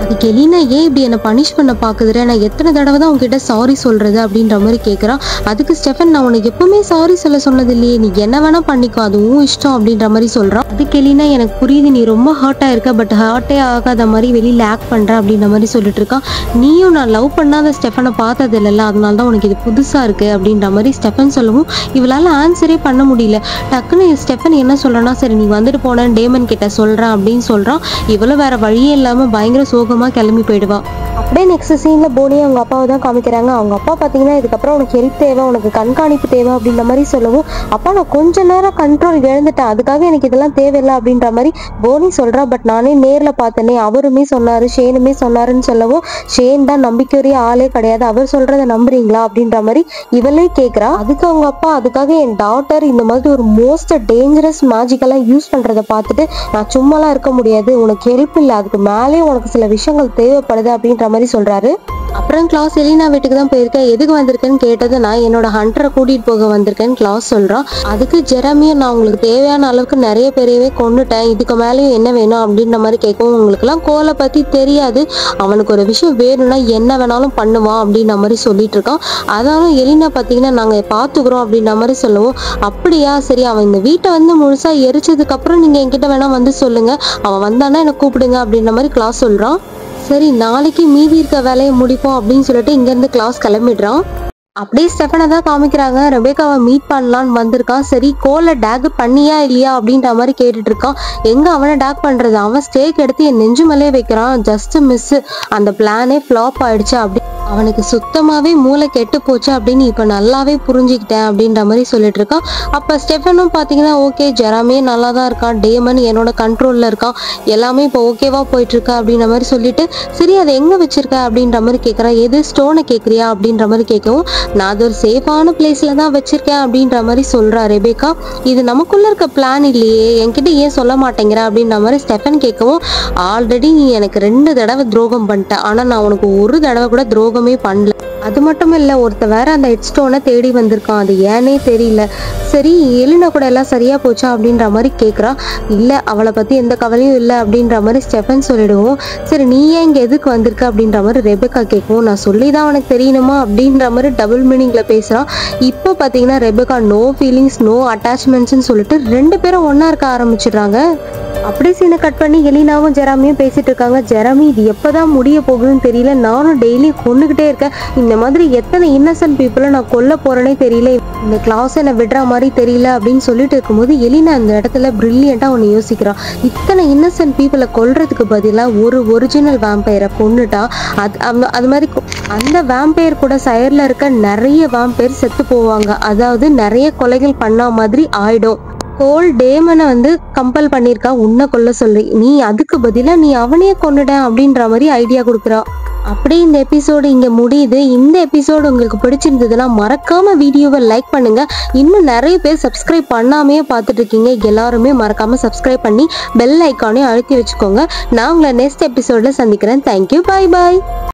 அதுக்கு எலினா ஏன் இப்படி என்ன பனிஷ் பண்ண பாக்குதுற, நான் எத்தனை தடவை தான் உங்ககிட்ட சாரி சொல்றது அப்படின்ற மாதிரி கேட்கறான். அதுக்கு ஸ்டெஃபன் நான் உனக்கு எப்பவுமே சாரி சொல்ல சொன்னது இல்லையே, நீ என்ன வேணா பண்ணிக்கோ, அதுவும் இஷ்டம் அப்படின்ற மாதிரி சொல்றான். அதுக்கு எலினா எனக்கு புரியுது நீ ரொம்ப ஹர்ட் ஆயிருக்க, பட் ஹர்ட்டே ஆகாத மாதிரி வெளியில ஆக்ட் பண்ற அப்படின்ற மாதிரி சொல்லிட்டு இருக்கான். நீயும் நான் லவ் பண்ணாத ஸ்டெஃபனை பார்த்தது இல்லைல்ல, அதனால தான் உனக்கு இது புதுசா இருக்கு அப்படின்ற மாதிரி ஸ்டெஃபன் சொல்லவும் இவளால ஆன்சரே பண்ண முடியல. டக்குன்னு ஸ்டெஃபன் என்ன சொல்றான்னா, சரி நீ வந்துட்டு போன டேமன் கிட்ட சொல்றேன் அப்படின்னு சொல்றான். இவ்வளவு வேற வழியே இல்லாம பயங்கர சோகமா கிளம்பி போயிடுவா. அப்படியே நெக்ஸ்ட் சீன்ல போனி அவங்க அப்பாவை தான் காமிக்கிறாங்க. அவங்க அப்பா பாத்தீங்கன்னா இதுக்கப்புறம் உனக்கு ஹெல்ப் தேவை, உனக்கு கண்காணிப்பு தேவை அப்படின்ற மாதிரி சொல்லவும், அப்பா நான் கொஞ்ச நேரம் கண்ட்ரோல் இழந்துட்டேன், அதுக்காக எனக்கு இதெல்லாம் தேவையில்லை அப்படின்ற மாதிரி போனி சொல்றா. பட் நானே நேர்ல பார்த்தனே, அவருமே சொன்னாரு ஷேனுமே சொன்னாருன்னு சொல்லவும், ஷேன் தான் நம்பிக்கையுரிய ஆளே கிடையாது, அவர் சொல்றதை நம்புறீங்களா அப்படின்ற மாதிரி இவளே கேட்கிறா. அதுக்கு அவங்க அப்பா அதுக்காக என் டாட்டர் இந்த மாதிரி ஒரு மோஸ்ட் டேஞ்சரஸ் மேஜிக்கெல்லாம் யூஸ் பண்றதை பார்த்துட்டு நான் சும்மாலாம் இருக்க முடியாது, உனக்கு ஹெல்ப் இல்லை, அதுக்கு மேலே உனக்கு சில விஷயங்கள் தேவைப்படுது அப்படின்ற மாதிரி சொல்றாரு. அப்புறம் கிளாஸ் எலினா வீட்டுக்கு தான் போயிருக்கேன், எதுக்கு வந்திருக்கேன்னு கேட்டது நான் என்னோட ஹண்டரை கூட்டிட்டு போக வந்திருக்கேன்னு கிளாஸ் சொல்றான். அதுக்கு ஜெரமியும் நான் உங்களுக்கு தேவையான அளவுக்கு நிறைய பேரையவே கொண்டுட்டேன், இதுக்கு மேலேயும் என்ன வேணும் அப்படின்ற மாதிரி கேட்கவும், உங்களுக்கு எல்லாம் கோலை பத்தி தெரியாது, அவனுக்கு ஒரு விஷயம் வேணும்னா என்ன வேணாலும் பண்ணுவான் அப்படின்ற மாதிரி சொல்லிட்டு இருக்கான். அதனாலும் எலினா பாத்தீங்கன்னா நாங்க பாத்துக்கிறோம் அப்படின்ற மாதிரி சொல்லவும், அப்படியா சரி அவன் இந்த வீட்டை வந்து முழுசா எரிச்சதுக்கு அப்புறம் நீங்க என்கிட்ட வேணா வந்து சொல்லுங்க, அவன் வந்தானா என்ன கூப்பிடுங்க அப்படின்ற மாதிரி கிளாஸ் சொல்றான். சரி நாளைக்கு மீதி இருக்க வேலையை முடிப்போம் அப்படின்னு சொல்லிட்டு இங்க இருந்து கிளாஸ் கிளம்பிடுறான். அப்படியே ஸ்டெஃபனை தான் காமிக்கிறாங்க. ரெபேக்காவை மீட் பண்ணலான்னு வந்திருக்கான். சரி கோலை டேக் பண்ணியா இல்லையா அப்படின்ற மாதிரி கேட்டுட்டு இருக்கான். எங்க அவனை டேக் பண்றது, அவன் ஸ்டேக் எடுத்து என் நெஞ்சு மேலே வைக்கிறான், ஜஸ்ட் மிஸ், அந்த பிளானே ஃபிளாப் ஆயிடுச்சு, அப்படி அவனுக்கு சுத்தமாவே மூளை கெட்டு போச்சு அப்படின்னு இப்ப நல்லாவே புரிஞ்சுக்கிட்டேன் அப்படின்ற மாதிரி சொல்லிட்டு இருக்கான். அப்ப ஸ்டெஃபனும் பாத்தீங்கன்னா ஓகே ஜெரமே நல்லா தான் இருக்கான், டேமன் என்னோட கண்ட்ரோல்ல இருக்கான், எல்லாமே இப்போ ஓகேவா போயிட்டு இருக்கா அப்படின்ற மாதிரி சொல்லிட்டு, சரி அதை எங்க வச்சிருக்க அப்படின்ற மாதிரி கேட்கறான். எது ஸ்டோனை கேட்கறியா அப்படின்ற மாதிரி கேட்கவும், நான் அது ஒரு சேஃபான பிளேஸ்ல தான் வச்சிருக்கேன் அப்படின்ற மாதிரி சொல்றா ரெபேக்கா. இது நமக்குள்ள இருக்க பிளான் இல்லையே, என்கிட்ட ஏன் சொல்ல மாட்டேங்கிற அப்படின்ற மாதிரி ஸ்டெஃபன் கேட்கவும், ஆல்ரெடி நீ எனக்கு 2 தடவை துரோகம் பண்ணிட்ட, ஆனா நான் உனக்கு ஒரு தடவை கூட துரோகமே பண்ணல, அது மட்டும் இல்ல ஒருத்த வேற அந்த ஹெட் ஸ்டோனை தேடி வந்திருக்கான், அது ஏனே தெரியல, சரி எலினா கூட எல்லாம் சரியா போச்சா அப்படின்ற மாதிரி கேட்குறா. இல்ல அவளை பத்தி எந்த கவலையும் இல்லை அப்படின்ற மாதிரி ஸ்டெஃபன் சொல்லிடுவோம். சரி நீ ஏன் இங்க எதுக்கு வந்திருக்க அப்படின்ற மாதிரி ரெபேக்கா கேட்கவும், நான் சொல்லிதான் அவனுக்கு தெரியணுமா அப்படின்ற மாதிரி டபுள் மீனிங்ல பேசுறான். இப்போ பாத்தீங்கன்னா ரெபேக்கா நோ ஃபீலிங்ஸ் நோ அட்டாச்மெண்ட்ஸ்ன்னு சொல்லிட்டு 2 பேரும் ஒன்னா இருக்க ஆரம்பிச்சிடுறாங்க. அப்படியே சீனை கட் பண்ணி எலினாவும் ஜெரமியும் பேசிட்டு இருக்காங்க. ஜெரமி இது எப்பதான் முடிய போகுதுன்னு தெரியல, நானும் டெய்லி கொண்டுகிட்டே இருக்கேன், இந்த மாதிரி எத்தனை இன்னசென்ட் பீப்புளை நான் கொல்ல போறேனே தெரியல, இந்த கிளாஸ் என்னை விடுற மாதிரி தெரியல அப்படின்னு சொல்லிட்டு இருக்கும்போது எலினா அந்த இடத்துல பிரில்லியண்டா ஒன்று யோசிக்கிறான். இத்தனை இன்னசென்ட் பீப்புளை கொல்றதுக்கு பதிலாக ஒரு ஒரிஜினல் வேம்பயரை கொண்டுட்டா அது மாதிரி அந்த வேம்பயர் கூட சயர்ல இருக்க நிறைய வேம்பயர் செத்து போவாங்க, அதாவது நிறைய கொலைகள் பண்ண மாதிரி ஆயிடும். கோல் டேமனை வந்து கம்பல் பண்ணியிருக்கா உன்னை கொல்ல சொல்லி, நீ அதுக்கு பதிலாக நீ அவனையே கொண்டுட அப்படின்ற மாதிரி ஐடியா கொடுக்குறா. அப்படியே இந்த எபிசோடு இங்க முடியுது. இந்த எபிசோடு உங்களுக்கு பிடிச்சிருந்ததுன்னா மறக்காம வீடியோவை லைக் பண்ணுங்க. இன்னும் நிறைய பேர் சப்ஸ்கிரைப் பண்ணாமே பார்த்துட்டு இருக்கீங்க, எல்லாருமே மறக்காம சப்ஸ்கிரைப் பண்ணி பெல் ஐக்கானையும் அழுத்தி வச்சுக்கோங்க. நான் உங்களை நெக்ஸ்ட் எபிசோட்ல சந்திக்கிறேன். தேங்க்யூ, பாய் பாய்.